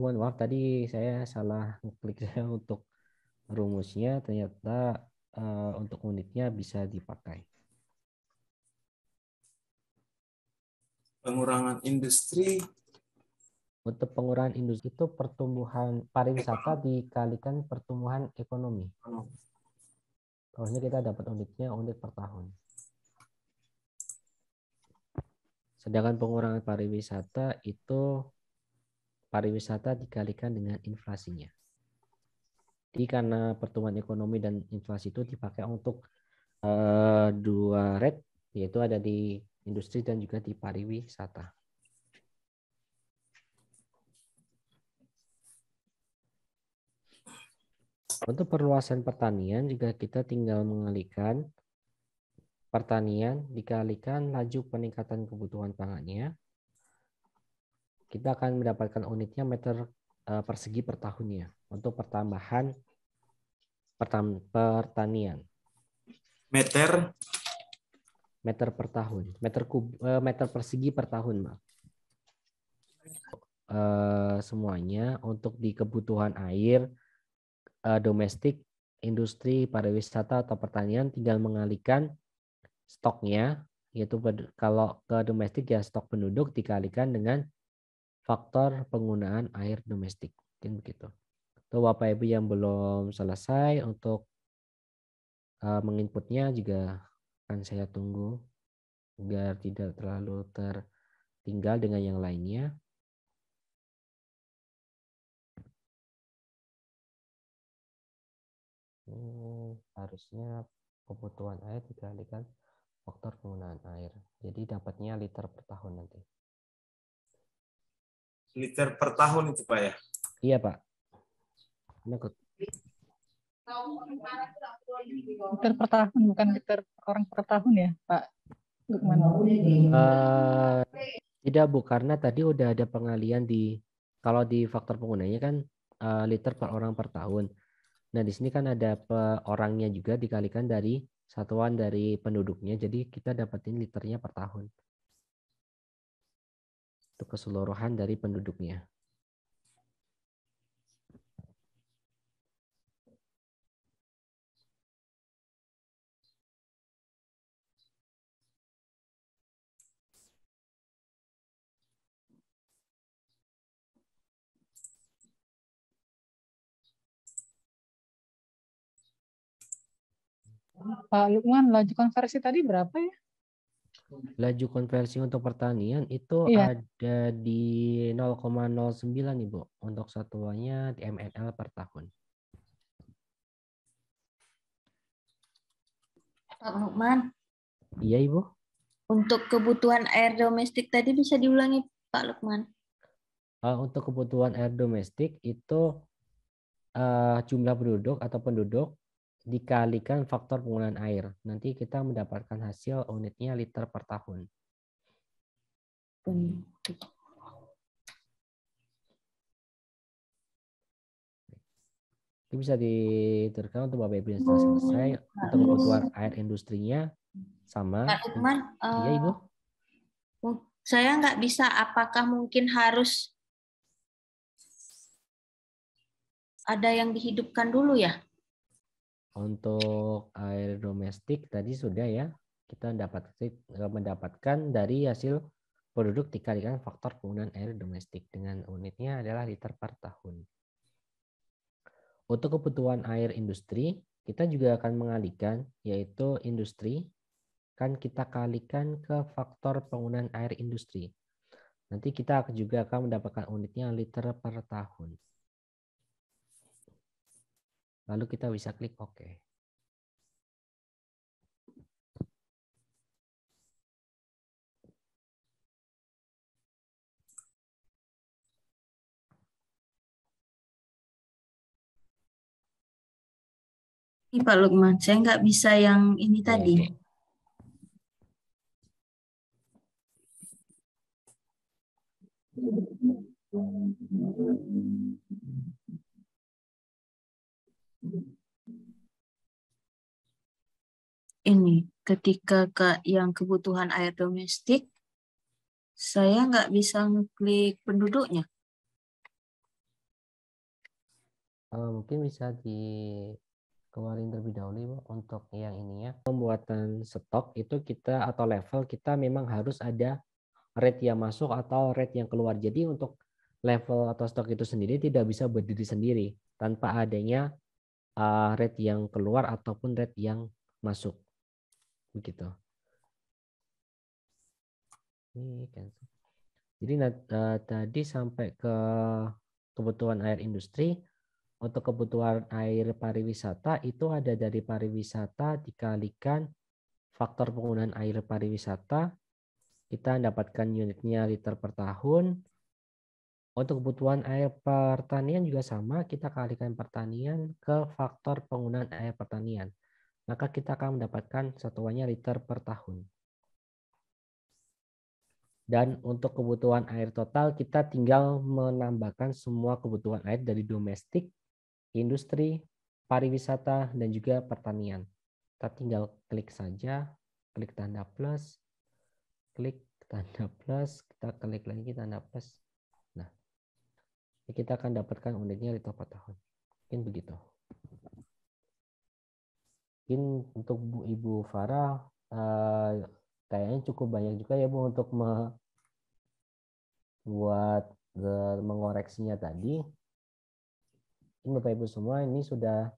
Mohon maaf tadi saya salah klik untuk rumusnya, ternyata untuk unitnya bisa dipakai. Pengurangan industri. Untuk pengurangan industri itu pertumbuhan pariwisata dikalikan pertumbuhan ekonomi. Terusnya kita dapat unitnya unit per tahun. Sedangkan pengurangan pariwisata itu pariwisata dikalikan dengan inflasinya. Jadi karena pertumbuhan ekonomi dan inflasi itu dipakai untuk dua rate, yaitu ada di industri dan juga di pariwisata. Untuk perluasan pertanian juga kita tinggal mengalihkan pertanian dikalikan laju peningkatan kebutuhan pangannya. Kita akan mendapatkan unitnya meter persegi per tahunnya untuk pertambahan pertanian. Meter Per tahun, meter persegi per tahun, Mbak. Semuanya untuk di kebutuhan air, domestik, industri, pariwisata atau pertanian tinggal mengalihkan stoknya, yaitu kalau ke domestik ya stok penduduk dikalikan dengan faktor penggunaan air domestik. Mungkin begitu. Tuh Bapak Ibu yang belum selesai untuk menginputnya juga akan saya tunggu agar tidak terlalu tertinggal dengan yang lainnya. Harusnya kebutuhan air dikalikan faktor penggunaan air. Jadi dapatnya liter per tahun nanti. liter per tahun itu Pak ya? Iya Pak. Liter per tahun, bukan liter orang per tahun ya Pak Lukman? Tidak Bu, karena tadi udah ada pengalian kalau di faktor penggunanya kan liter per orang per tahun. Nah di sini kan ada orangnya juga dikalikan dari satuan dari penduduknya, jadi kita dapetin liternya per tahun. Itu keseluruhan dari penduduknya. Pak Lukman, laju konversi tadi berapa ya? Laju konversi untuk pertanian itu Iya. ada di 0,09 Ibu. Untuk satuannya di ml per tahun. Pak Lukman, Iya Ibu. untuk kebutuhan air domestik tadi bisa diulangi Pak Lukman. Untuk kebutuhan air domestik itu jumlah penduduk atau penduduk dikalikan faktor penggunaan air. Nanti kita mendapatkan hasil unitnya liter per tahun. Ini bisa diteruskan untuk Bapak Ibu yang sudah selesai. Untuk kebutuhan air industrinya sama. Pak Lukman, Iya Ibu. saya nggak bisa, apakah mungkin harus ada yang dihidupkan dulu ya? Untuk air domestik tadi sudah ya. Kita mendapatkan dari hasil penduduk dikalikan faktor penggunaan air domestik. Dengan unitnya adalah liter per tahun. Untuk kebutuhan air industri, kita juga akan mengalihkan, yaitu industri, kan kita kalikan ke faktor penggunaan air industri. Nanti kita juga akan mendapatkan unitnya liter per tahun. Lalu kita bisa klik OK. Ini Pak Lukman, saya nggak bisa yang ini Ya, tadi. Ibu. Ini ketika yang kebutuhan air domestik, saya nggak bisa ngeklik penduduknya. Mungkin bisa dikeluarin terlebih dahulu Ibu, untuk yang ininya. Pembuatan stok itu kita atau level kita memang harus ada rate yang masuk atau rate yang keluar. Jadi untuk level atau stok itu sendiri tidak bisa berdiri sendiri tanpa adanya rate yang keluar ataupun rate yang masuk. Begitu. Ini cancel. Jadi tadi sampai ke kebutuhan air industri. Untuk kebutuhan air pariwisata itu ada dari pariwisata dikalikan faktor penggunaan air pariwisata. Kita dapatkan unitnya liter per tahun. Untuk kebutuhan air pertanian juga sama, kita kalikan pertanian ke faktor penggunaan air pertanian. Maka kita akan mendapatkan satuannya liter per tahun. Dan untuk kebutuhan air total, kita tinggal menambahkan semua kebutuhan air dari domestik, industri, pariwisata, dan juga pertanian. Kita tinggal klik saja, klik tanda plus, klik tanda plus, kita klik lagi tanda plus. Nah, kita akan dapatkan unitnya liter per tahun. Mungkin begitu. Mungkin untuk Ibu Farah, kayaknya cukup banyak juga ya Bu untuk mengoreksinya tadi. Ini Bapak Ibu semua, ini sudah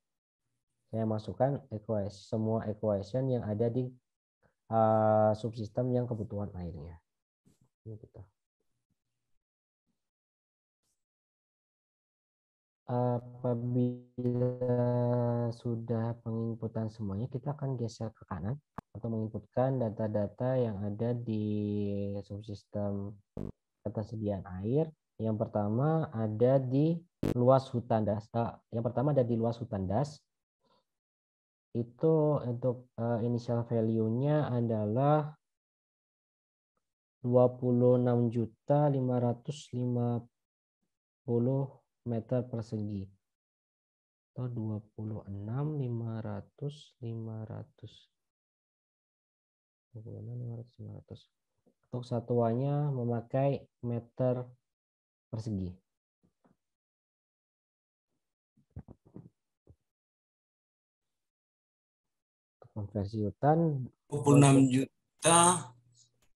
saya masukkan semua equation yang ada di subsistem yang kebutuhan airnya. Ini gitu. Apabila sudah penginputan semuanya, kita akan geser ke kanan untuk menginputkan data-data yang ada di subsistem ketersediaan air. Yang pertama ada di luas hutan das. Yang pertama ada di luas hutan das. Itu untuk initial value-nya adalah 26.550 meter persegi. Atau 26.500. Untuk satuannya memakai meter persegi. Konversi hutan 26 juta.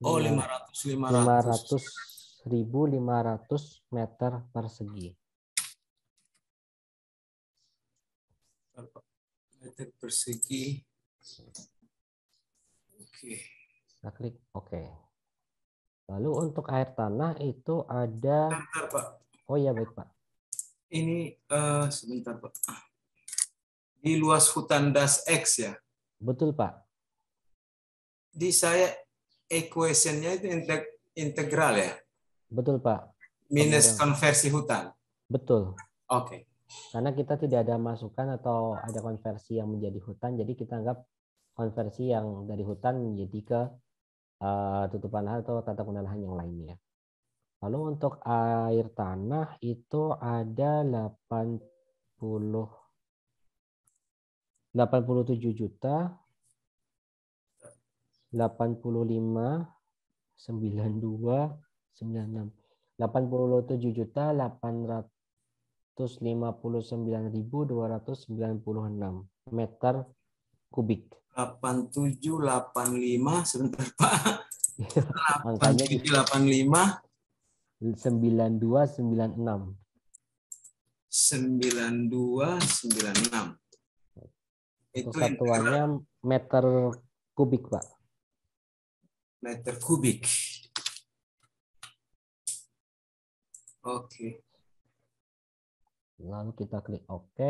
Oh, 500. 500.500 meter persegi. Meter persegi. Oke. Kita klik OK. Lalu untuk air tanah itu ada, Bentar, Pak. oh iya baik Pak. Ini sebentar, Pak. Di luas hutan das X ya. Betul Pak. Di saya equation-nya itu integral ya. Betul Pak. Minus Kemudian- konversi hutan. Betul. Oke. Karena kita tidak ada masukan atau ada konversi yang menjadi hutan, jadi kita anggap konversi yang dari hutan menjadi ke tutupan lahan atau tata guna lahan yang lainnya. Lalu untuk air tanah itu ada 87 juta 85 92 96 87 juta 859.296 meter kubik. 8785 sebentar Pak. Angkanya 8785 9296. 9296. Untuk Itu satuannya meter kubik, Pak. meter kubik. Oke. Lalu kita klik OK.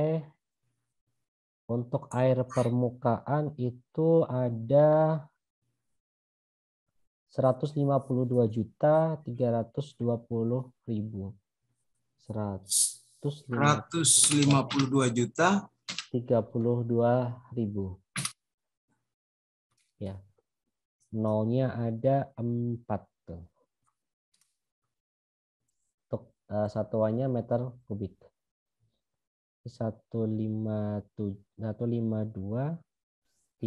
Untuk air permukaan itu ada 152.320.000. 152 juta 32.000. Ya. Nolnya ada 4 tuh. Untuk satuannya meter kubik. 152.3204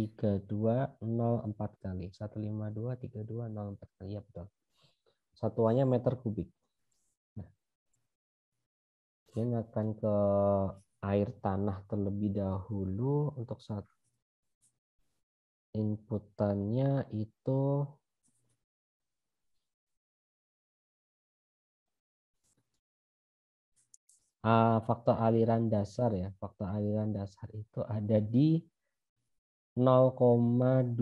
kali. 152.3204 kali. Ya betul. Satuannya meter kubik. Nah, ini akan ke air tanah terlebih dahulu. Untuk saat inputannya itu faktor aliran dasar ya. Faktor aliran dasar itu ada di 0,257.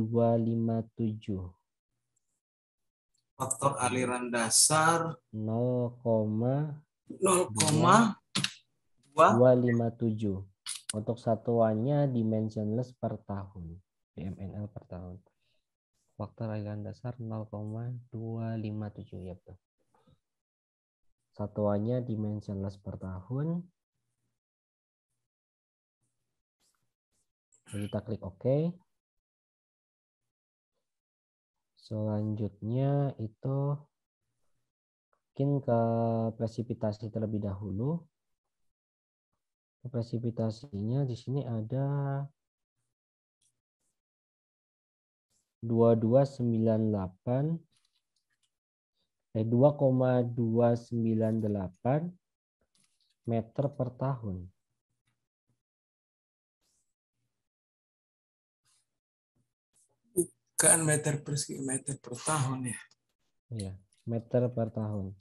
faktor aliran dasar 0,257. Untuk satuannya dimensionless per tahun. DMNL per tahun. Faktor aliran dasar 0,257 ya betul. Satuannya dimensionless per tahun. Lalu kita klik OK. Selanjutnya itu mungkin ke presipitasi terlebih dahulu. Presipitasinya di sini ada 2,298 meter per tahun. bukan meter persegi, meter per tahun ya. Iya, meter per tahun.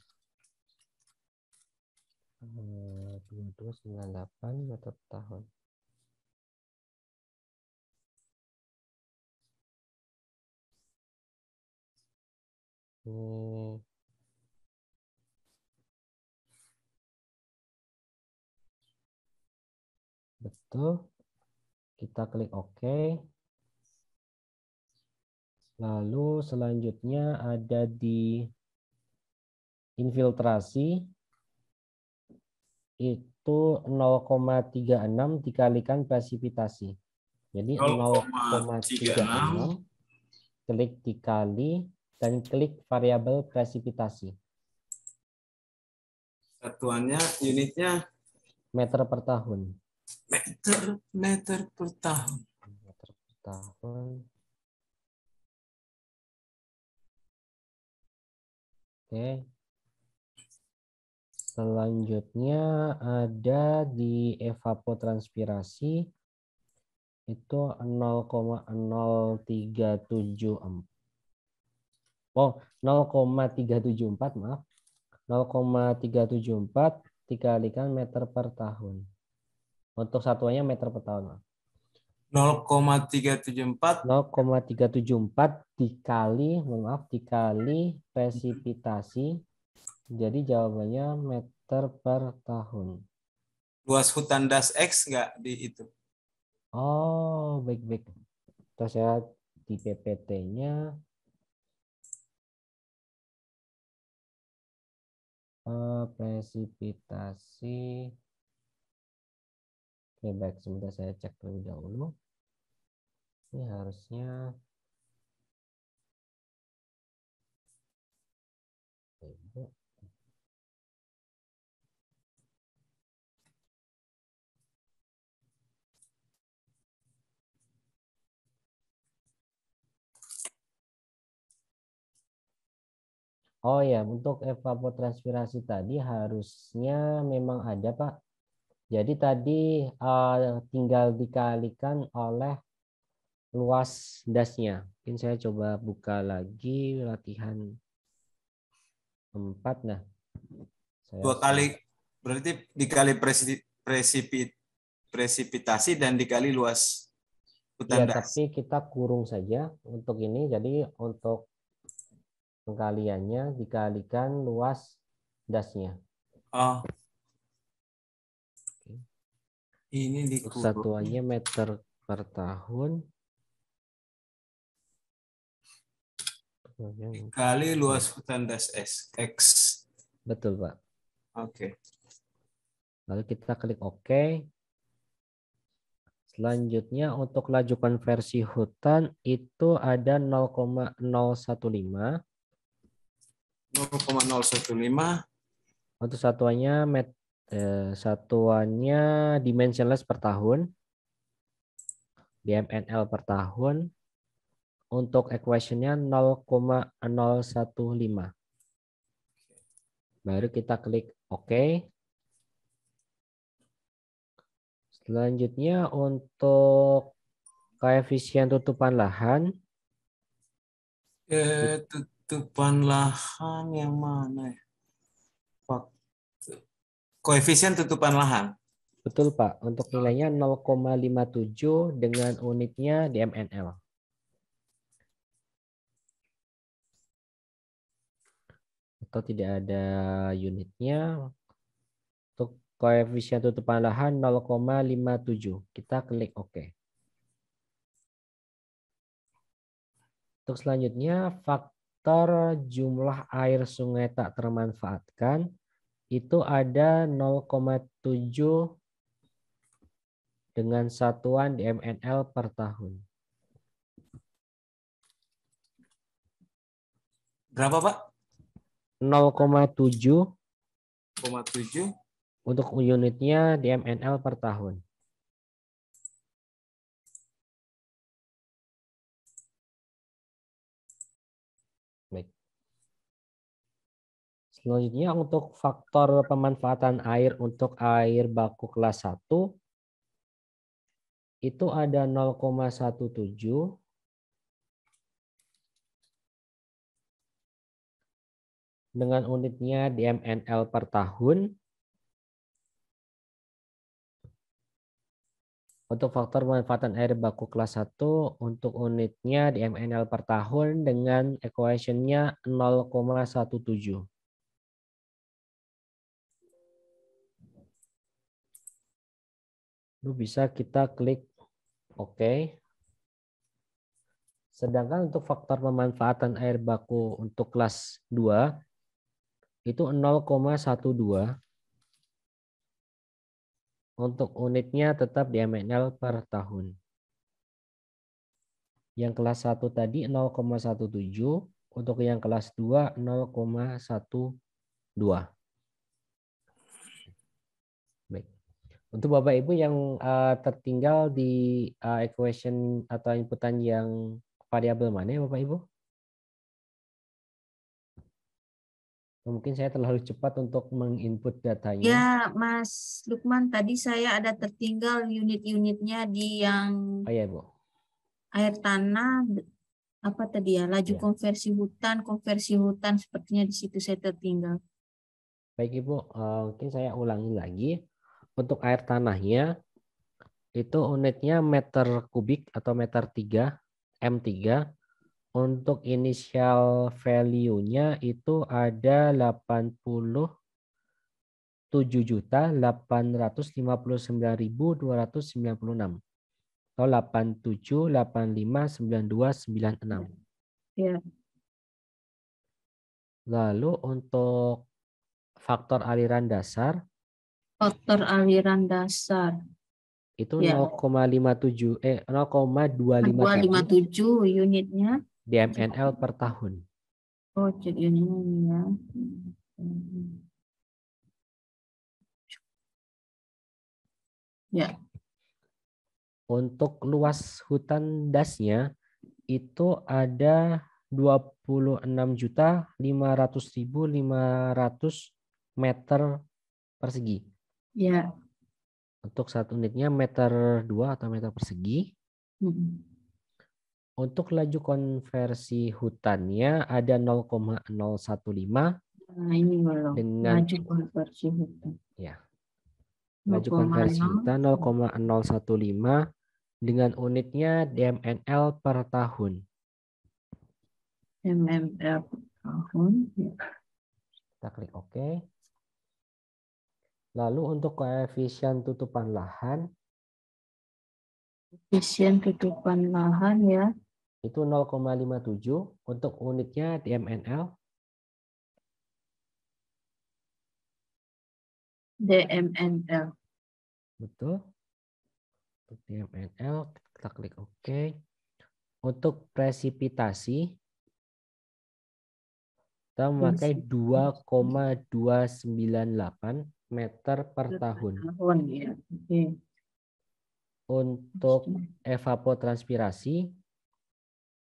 2298 meter per tahun. Ini betul. Kita klik OK. Lalu selanjutnya ada di infiltrasi itu 0,36 dikalikan presipitasi. Jadi 0,36 klik dikali dan klik variabel presipitasi. Satuannya unitnya Meter per tahun. meter per tahun. Meter per tahun. Oke. Selanjutnya ada di evapotranspirasi itu 0,0374. Oh, 0,374 maaf. 0,374 dikalikan meter per tahun. Untuk satuannya meter per tahun. 0,374 0,374 dikali presipitasi. Jadi jawabannya meter per tahun. luas hutan das X nggak di itu? Oh, baik-baik. Terus saya di PPT-nya presipitasi. Oke, baik. Sebentar saya cek terlebih dahulu. Ini harusnya oh ya, untuk evapotranspirasi tadi harusnya memang ada, Pak. Jadi tadi tinggal dikalikan oleh luas dasnya. Mungkin saya coba buka lagi latihan 4. Nah, saya 2 kali, berarti dikali presipitasi dan dikali luas hutan iya, das. tapi kita kurung saja untuk ini. Jadi untuk pengkaliannya dikalikan luas dasnya. Oh. Ini Untuk dikurung. satuannya meter per tahun. Kali luas hutan das X. Betul, Pak. Oke. Lalu kita klik OK. Selanjutnya untuk laju konversi hutan itu ada 0,015. 0,015. Untuk satuannya dimensionless per tahun. DMNL per tahun. Untuk equation-nya 0,015. Baru kita klik OK. Selanjutnya untuk koefisien tutupan lahan. Tutupan lahan yang mana ya? Koefisien tutupan lahan. Betul, Pak. Untuk nilainya 0,57 dengan unitnya DMNL. Atau tidak ada unitnya. Untuk koefisien tutupan lahan 0,57. Kita klik OK. Untuk selanjutnya, faktor jumlah air sungai tak termanfaatkan itu ada 0,7 dengan satuan DMNL per tahun. Berapa, Pak? 0,7 0,7 untuk unitnya DMNL per tahun. Baik. Selanjutnya untuk faktor pemanfaatan air untuk air baku kelas 1 itu ada 0,17 dengan unitnya DMNL per tahun. Untuk faktor pemanfaatan air baku kelas 1 untuk unitnya DMNL per tahun dengan equation-nya 0,17. Lalu bisa kita klik OK. Sedangkan untuk faktor pemanfaatan air baku untuk kelas 2 itu 0,12. Untuk unitnya tetap DMNL per tahun. Yang kelas 1 tadi 0,17, untuk yang kelas 2 0,12. Baik. Untuk Bapak Ibu yang tertinggal di equation atau inputan yang variabel mana ya Bapak Ibu? Mungkin saya terlalu cepat untuk menginput datanya. Ya, Mas Lukman, tadi saya ada tertinggal unit-unitnya di yang Oh ya, Bu. air tanah, apa tadi ya, laju Ya. konversi hutan, sepertinya di situ saya tertinggal. Baik Ibu, mungkin saya ulangi lagi. Untuk air tanahnya, Itu unitnya meter kubik atau meter 3, M3. Untuk initial value-nya itu ada 87.859.296 atau 87859296. Ya. Lalu untuk faktor aliran dasar Faktor aliran dasar. itu Ya. 0,257 unitnya. DMNL per tahun. Oh, cek ini ya. Ya. Untuk luas hutan dasnya itu ada 26.500.500 meter persegi. Ya. Untuk satu unitnya meter 2 atau meter persegi. Untuk laju konversi hutannya ada 0,015 Nah, ini belum. dengan Laju konversi hutan. ya. Laju konversi hutan 0,015 dengan unitnya DMNL per tahun. MML per tahun. Ya. Kita klik OK. Lalu untuk koefisien tutupan lahan Koefisien tutupan lahan ya. itu 0,57 untuk unitnya DMNL. DMNL. Betul. Untuk DMNL kita klik OK. Untuk presipitasi kita memakai 2,298 meter per tahun. Ya. Oke. Untuk evapotranspirasi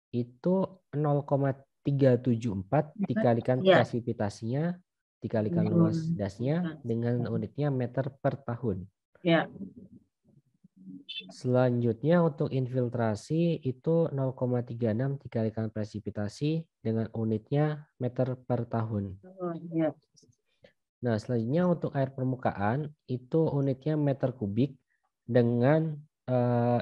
itu 0,374 dikalikan Ya. presipitasinya dikalikan luas dasnya dengan unitnya meter per tahun. Ya. Selanjutnya untuk infiltrasi itu 0,36 dikalikan presipitasi dengan unitnya meter per tahun. Oh, ya. Nah, selanjutnya untuk air permukaan itu unitnya meter kubik dengan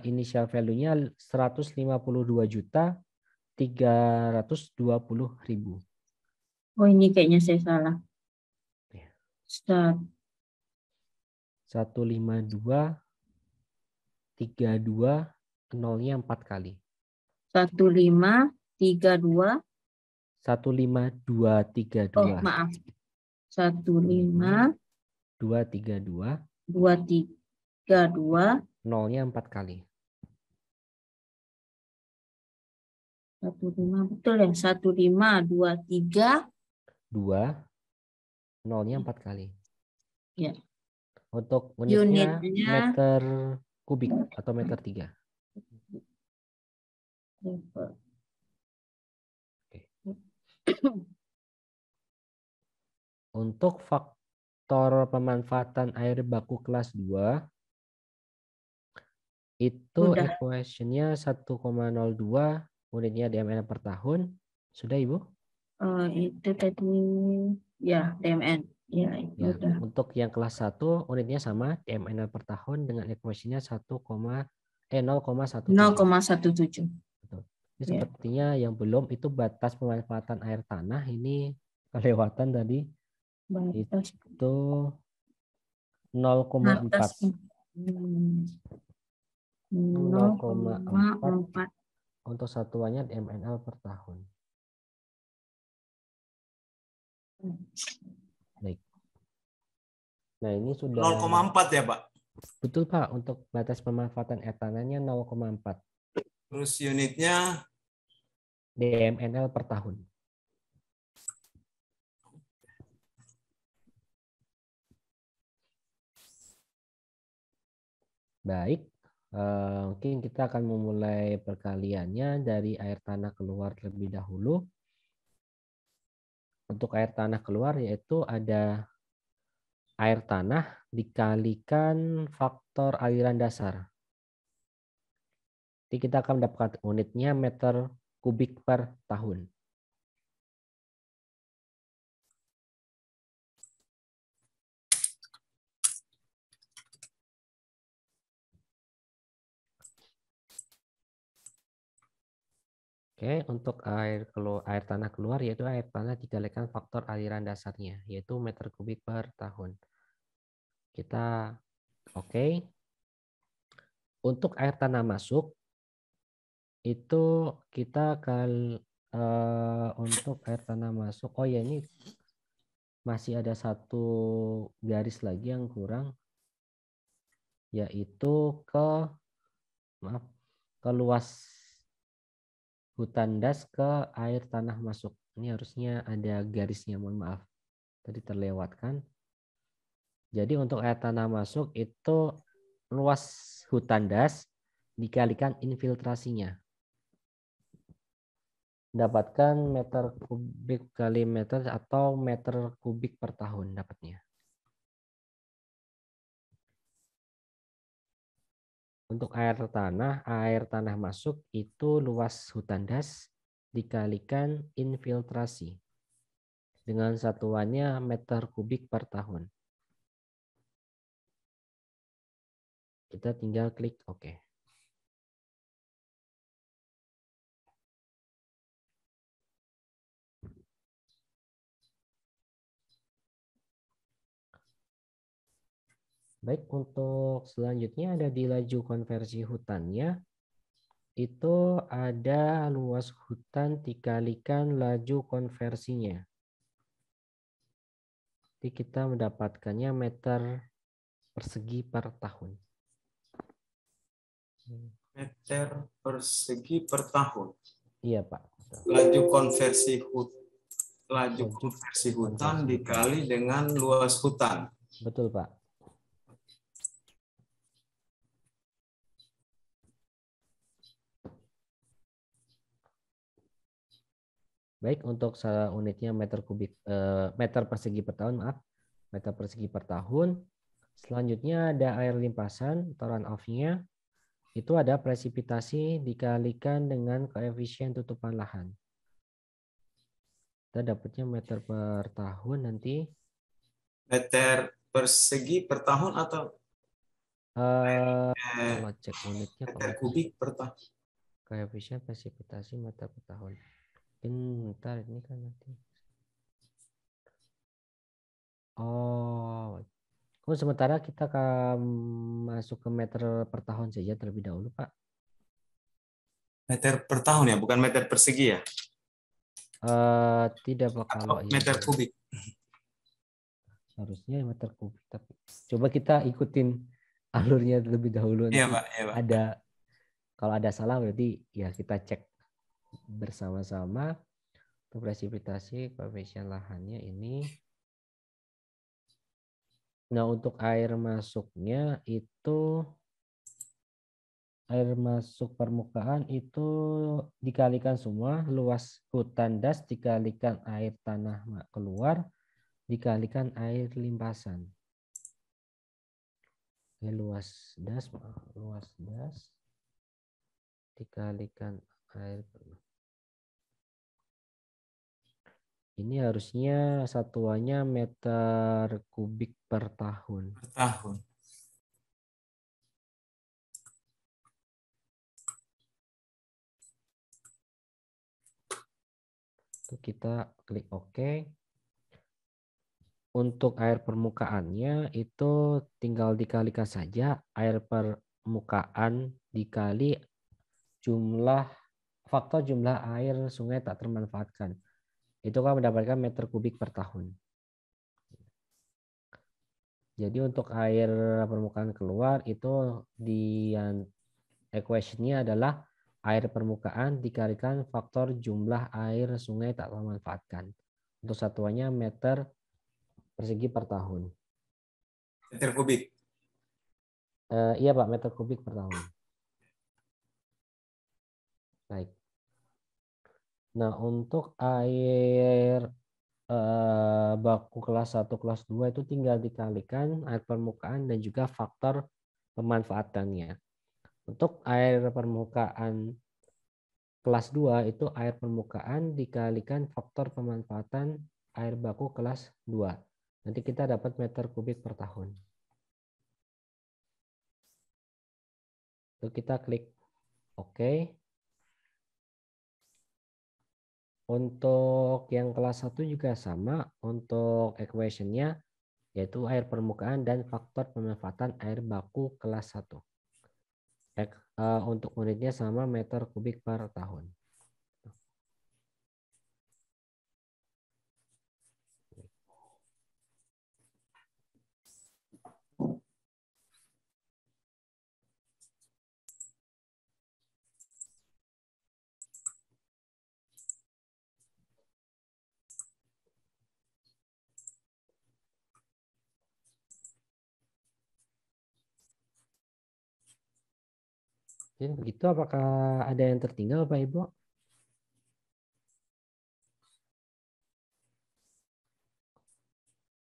initial value-nya 152.320.000. Oh, ini kayaknya saya salah. Ya. 152.32 nolnya 4 kali. 1532. 15232. Oh, maaf. 232 232 nolnya 4 kali. 15 betul ya. 1523 2 nolnya 4 kali. ya. Untuk unitnya Unitnya meter kubik atau meter 3. Untuk faktor pemanfaatan air baku kelas 2 itu Sudah. equation-nya 1,02 unitnya DMN per tahun. Sudah, Ibu? Itu tadi ya DMN. Ya, Ya, sudah. untuk yang kelas 1 unitnya sama DMN per tahun dengan equation-nya 0,17. 0,17. Betul. Ini Ya. sepertinya yang belum itu batas pemanfaatan air tanah ini kelewatan tadi. Batas. Itu 0,4. Batas. 0,4. Untuk satuannya DMNL per tahun. Baik. Nah, ini sudah 0,4 ya, Pak? betul, Pak. Untuk batas pemanfaatan air tanahnya 0,4. Terus unitnya DMNL per tahun. Baik. Mungkin kita akan memulai perkaliannya dari air tanah keluar terlebih dahulu. Untuk air tanah keluar yaitu ada air tanah dikalikan faktor aliran dasar. Jadi kita akan mendapatkan unitnya meter kubik per tahun. Oke, untuk air tanah keluar yaitu air tanah dikalikan faktor aliran dasarnya yaitu meter kubik per tahun. Kita oke. Untuk air tanah masuk itu kita untuk air tanah masuk. Oh ya, ini masih ada satu garis lagi yang kurang yaitu ke luas hutan das ke air tanah masuk. Ini harusnya ada garisnya, mohon maaf. Tadi terlewatkan. Jadi untuk air tanah masuk itu luas hutan das dikalikan infiltrasinya. Mendapatkan meter kubik kali meter atau meter kubik per tahun dapatnya. Untuk air tanah masuk itu luas hutan das dikalikan infiltrasi. Dengan satuannya meter kubik per tahun. Kita tinggal klik OK. Baik, untuk selanjutnya ada di laju konversi hutannya. Itu ada luas hutan dikalikan laju konversinya. Jadi kita mendapatkannya meter persegi per tahun. Meter persegi per tahun. Iya, Pak. Laju konversi hutan dikali dengan luas hutan. Betul, Pak. Baik, untuk unitnya meter persegi per tahun, maaf. Meter persegi per tahun. Selanjutnya ada air limpasan atau runoff-nya. Itu ada presipitasi dikalikan dengan koefisien tutupan lahan. Kita dapatnya meter per tahun nanti. Meter persegi per tahun atau Kalau cek unitnya meter kubik per tahun? koefisien presipitasi meter per tahun. Bentar, ini kan nanti. Oh, sementara kita akan masuk ke meter per tahun saja terlebih dahulu, Pak. Meter per tahun ya, bukan meter persegi ya? Tidak, Pak. Atau meter kubik? Harusnya meter kubik, tapi coba kita ikutin alurnya terlebih dahulu. Iya, Nanti Pak. Iya, Pak. Kalau ada salah berarti ya kita cek bersama-sama. Presipitasi koefisien lahannya ini. Nah, untuk air masuknya itu air masuk permukaan itu dikalikan semua, luas hutan das dikalikan air tanah keluar dikalikan air limpasan. Oke, luas das dikalikan air. Ini harusnya satuannya meter kubik per tahun. Per tahun. Itu kita klik OK. Untuk air permukaannya itu tinggal dikalikan saja air permukaan dikali faktor jumlah air sungai tak termanfaatkan. Itu kan mendapatkan meter kubik per tahun. Jadi untuk air permukaan keluar itu equation-nya adalah air permukaan dikalikan faktor jumlah air sungai tak termanfaatkan. Untuk satuannya meter persegi per tahun. Meter kubik? Iya, Pak, meter kubik per tahun. Baik. Nah, untuk air baku kelas 1, kelas 2 itu tinggal dikalikan air permukaan dan juga faktor pemanfaatannya. Untuk air permukaan kelas 2 itu air permukaan dikalikan faktor pemanfaatan air baku kelas 2. Nanti kita dapat meter kubik per tahun. Lalu kita klik OK. Untuk yang kelas 1 juga sama. Untuk equation-nya yaitu air permukaan dan faktor pemanfaatan air baku kelas 1. Untuk unitnya sama meter kubik per tahun. Jadi begitu, apakah ada yang tertinggal Pak Ibu?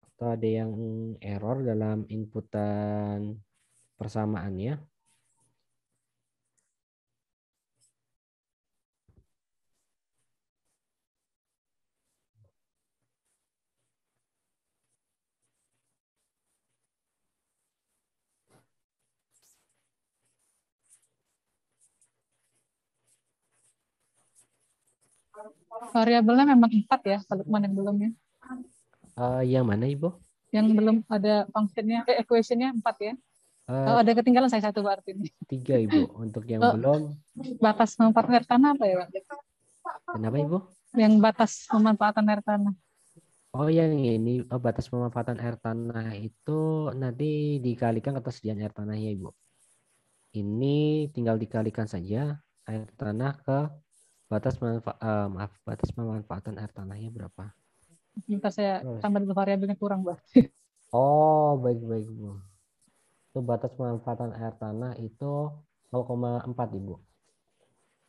Atau ada yang error dalam inputan persamaannya? Variabelnya memang 4 ya, kalau yang belum ya. Yang mana Ibu? Yang belum ada functionnya, equationnya 4 ya. Eh, Ada ketinggalan saya satu berarti ini. 3 Ibu. Untuk yang Oh. belum, Batas pemanfaatan air tanah apa ya, Pak? kenapa Ibu? Yang batas pemanfaatan air tanah. Oh, yang ini batas pemanfaatan air tanah itu nanti dikalikan ketersediaan air tanahnya Ibu. Ini tinggal dikalikan saja air tanah ke batas batas pemanfaatan air tanahnya berapa? Minta saya Terus. tambah dulu, variabelnya kurang, Pak. Oh, baik-baik Bu. Itu batas pemanfaatan air tanah itu 0,4 Ibu.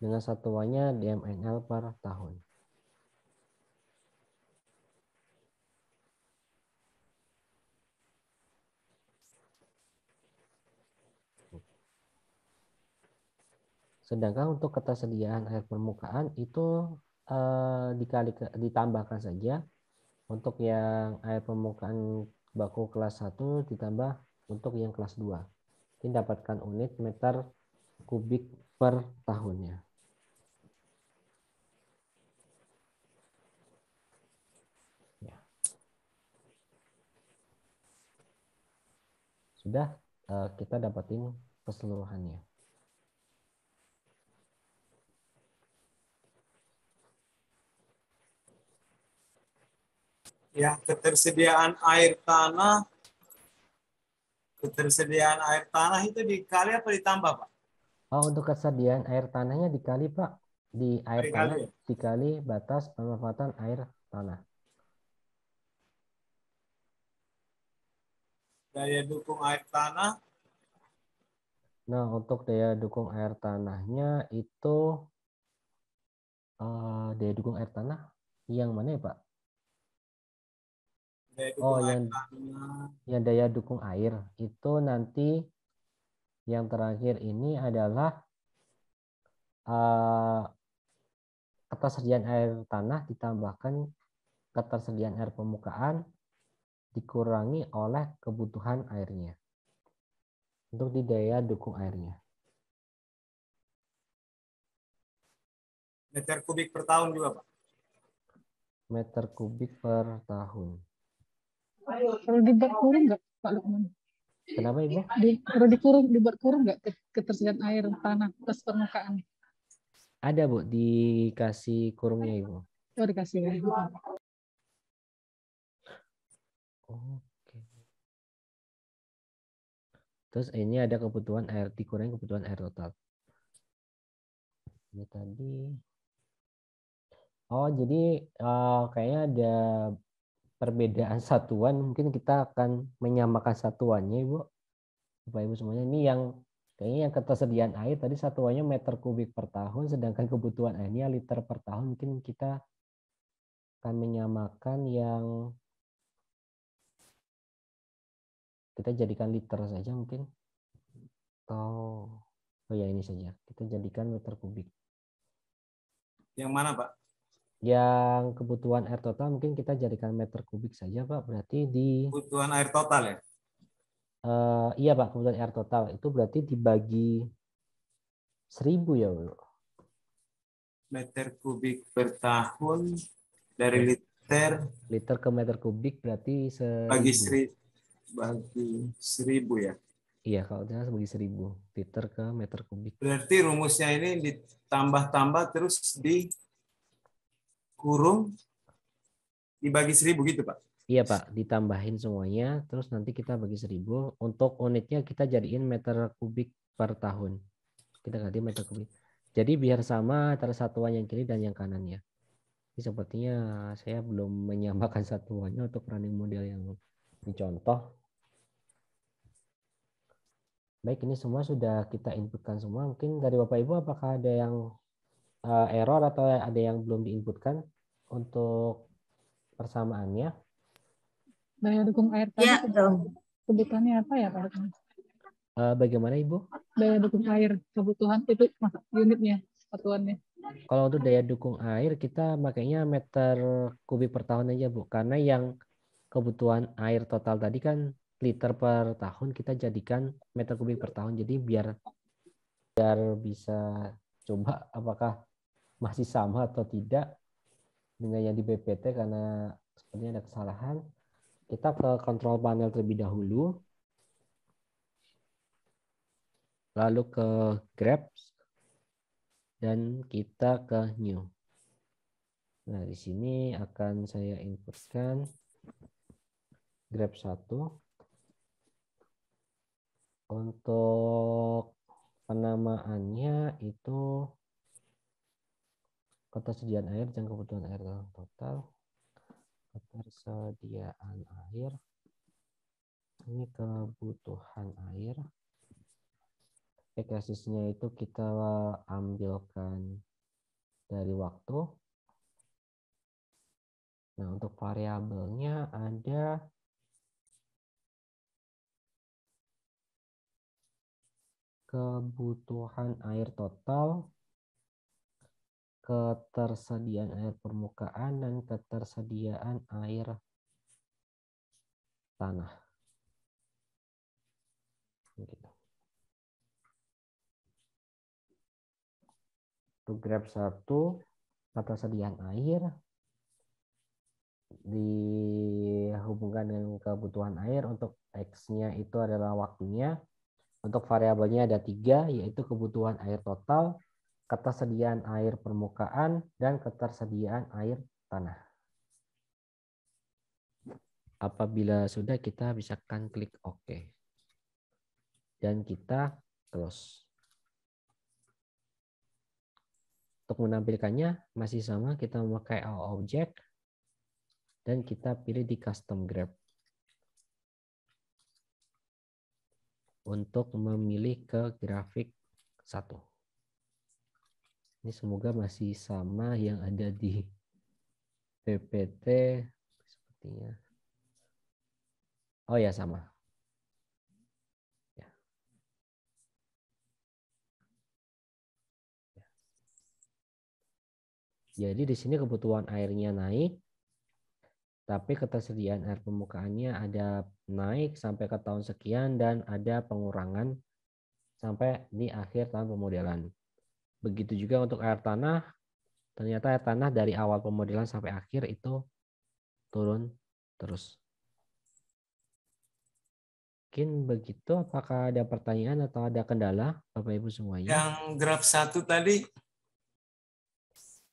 Dengan satuannya DMNL per tahun. Sedangkan untuk ketersediaan air permukaan itu ditambahkan saja. Untuk yang air permukaan baku kelas 1 ditambah untuk yang kelas 2. Ini dapatkan unit meter kubik per tahunnya. Ya. Sudah kita dapatin keseluruhannya. Ya, ketersediaan air tanah itu dikali apa ditambah, Pak? Oh, untuk kesediaan air tanahnya dikali Pak. Di air Dikali, tanah ya? dikali batas pemanfaatan air tanah. Daya dukung air tanah. Nah, untuk daya dukung air tanahnya itu daya dukung air tanah yang mana ya Pak? Daya Oh, dukung air tanah. yang daya dukung air itu nanti yang terakhir ini adalah ketersediaan air tanah ditambahkan ketersediaan air permukaan dikurangi oleh kebutuhan airnya. Untuk di daya dukung airnya. Meter kubik per tahun juga, Pak? Meter kubik per tahun. Perlu dibuat kurang nggak, Pak Lukman? Kenapa Ibu? Perlu dibuat kurang nggak ketersediaan air tanah plus permukaan? Ada Bu, dikasih kurungnya Ibu. Oh, dikasih ya. Oke. Terus ini ada kebutuhan air, dikurangi kebutuhan air total. Ini tadi. Oh, jadi kayaknya ada perbedaan satuan. Mungkin kita akan menyamakan satuannya, Ibu. Bapak Ibu semuanya. Ini yang kayaknya yang ketersediaan air tadi satuannya meter kubik per tahun, sedangkan kebutuhan airnya liter per tahun. Mungkin kita akan menyamakan yang kita jadikan liter saja mungkin. Oh ya ini saja. Kita jadikan meter kubik. Yang mana, Pak? Yang kebutuhan air total mungkin kita jadikan meter kubik saja, Pak. Berarti di Kebutuhan air total ya? iya Pak, kebutuhan air total itu berarti dibagi 1000 ya, Bu. Meter kubik per tahun dari Ya. liter Liter ke meter kubik berarti bagi 1000. bagi 1000 ya. Iya, kalau tidak bagi 1000 liter ke meter kubik. Berarti rumusnya ini ditambah-tambah terus dikurung dibagi 1000 gitu, Pak. Iya Pak, ditambahin semuanya, terus nanti kita bagi 1000. Untuk unitnya kita jadiin meter kubik per tahun. Kita ganti meter kubik. Jadi biar sama antara satuan yang kiri dan yang kanannya. Ini sepertinya saya belum menyamakan satuannya untuk running model yang dicontoh. Baik, ini semua sudah kita inputkan semua. Mungkin dari Bapak Ibu apakah ada yang error atau ada yang belum diinputkan untuk persamaannya? Daya dukung air tadi Ya, kebutuhannya apa ya Pak? Bagaimana Ibu? Daya dukung air kebutuhan itu unitnya, satuannya. Kalau untuk daya dukung air kita makanya meter kubik per tahun aja Bu. Karena yang kebutuhan air total tadi kan liter per tahun, kita jadikan meter kubik per tahun. Jadi biar bisa coba apakah masih sama atau tidak dengan yang di BPT, karena sepertinya ada kesalahan. Kita ke kontrol panel terlebih dahulu. Lalu ke grabs. Dan kita ke new. Nah, di sini akan saya inputkan grab 1. Untuk penamaannya itu ketersediaan air dan kebutuhan air total. Ketersediaan air. Ini kebutuhan air. Ekasisnya itu kita ambilkan dari waktu. Nah, untuk variabelnya ada kebutuhan air total, ketersediaan air permukaan, dan ketersediaan air tanah. Gitu. Untuk grab 1, ketersediaan air dihubungkan dengan kebutuhan air. Untuk X-nya itu adalah waktunya. Untuk variabelnya ada 3, yaitu kebutuhan air total, ketersediaan air permukaan, dan ketersediaan air tanah. Apabila sudah, kita bisa klik OK. Dan kita close. Untuk menampilkannya masih sama, kita memakai object dan kita pilih di custom grab untuk memilih ke grafik 1. Ini semoga masih sama yang ada di PPT sepertinya. Oh ya, sama. Jadi di sini kebutuhan airnya naik, tapi ketersediaan air permukaannya ada naik sampai ke tahun sekian dan ada pengurangan sampai di akhir tahun pemodelan. Begitu juga untuk air tanah, ternyata air tanah dari awal pemodelan sampai akhir itu turun terus. Mungkin begitu, apakah ada pertanyaan atau ada kendala Bapak Ibu semuanya? Yang graf 1 tadi,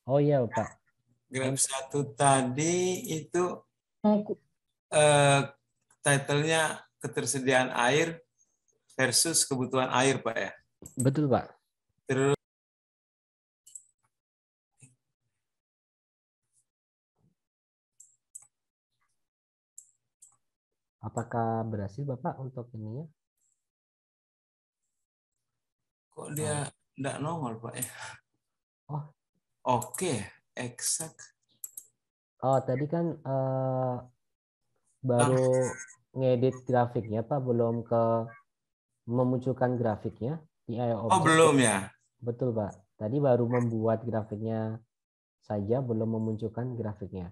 Oh iya Pak. graf 1 tadi itu Aku title-nya ketersediaan air versus kebutuhan air, Pak ya. Betul Pak. Terus Apakah berhasil Bapak untuk ininya? kok dia enggak nongol, Pak ya? Oh. Oke, eksak. Oh, tadi kan baru ngedit grafiknya Pak, belum ke memunculkan grafiknya di Oh, object. belum ya? Betul Pak. Tadi baru membuat grafiknya saja, belum memunculkan grafiknya.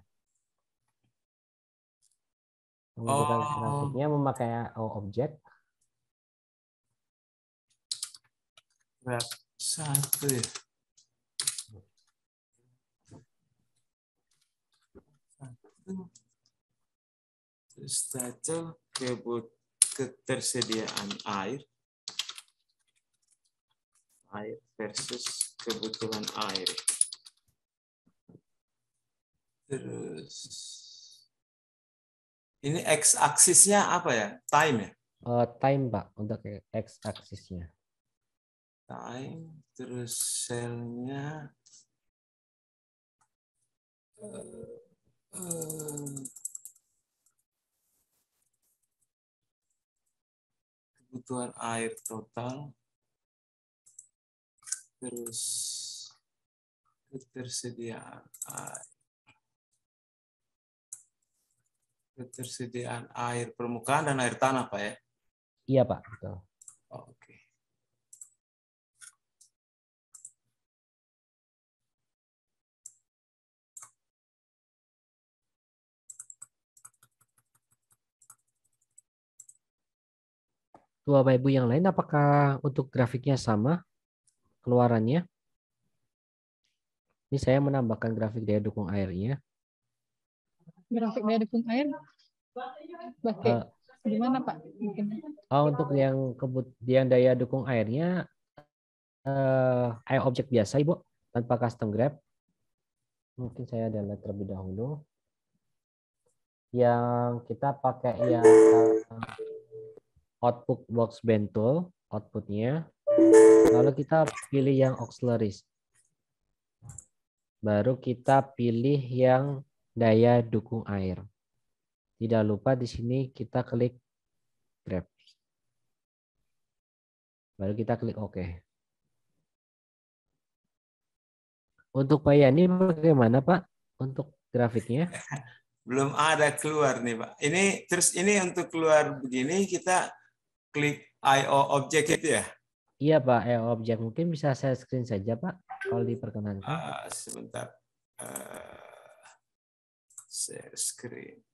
Memunculkan grafiknya memakai object. Graf 1 ya. itu. Terus title ketersediaan air versus kebutuhan air. Terus ini x-aksisnya apa ya? Time ya? Time Pak untuk x-aksisnya. Time, terus selnya kebutuhan air total, terus ketersediaan air permukaan dan air tanah, Pak ya? Iya Pak, betul. Oke. Tuh Bapak Ibu yang lain, apakah untuk grafiknya sama keluarannya? Ini saya menambahkan grafik daya dukung airnya. Grafik daya dukung air. Bapak, gimana Pak? Mungkin. Untuk yang daya dukung airnya, objek biasa Ibu, tanpa custom graph. Mungkin saya delete terlebih dahulu. Yang kita pakai yang output box bentul, outputnya. Lalu kita pilih yang auxiliaries. Baru kita pilih yang daya dukung air. Tidak lupa di sini kita klik graph. Baru kita klik OK. Untuk Pak Yani bagaimana Pak? Untuk grafiknya? Belum ada keluar nih Pak. Ini untuk keluar begini kita klik IO object itu ya? Iya Pak, objek. Mungkin bisa saya screen saja Pak, kalau diperkenankan. Sebentar. Share screen.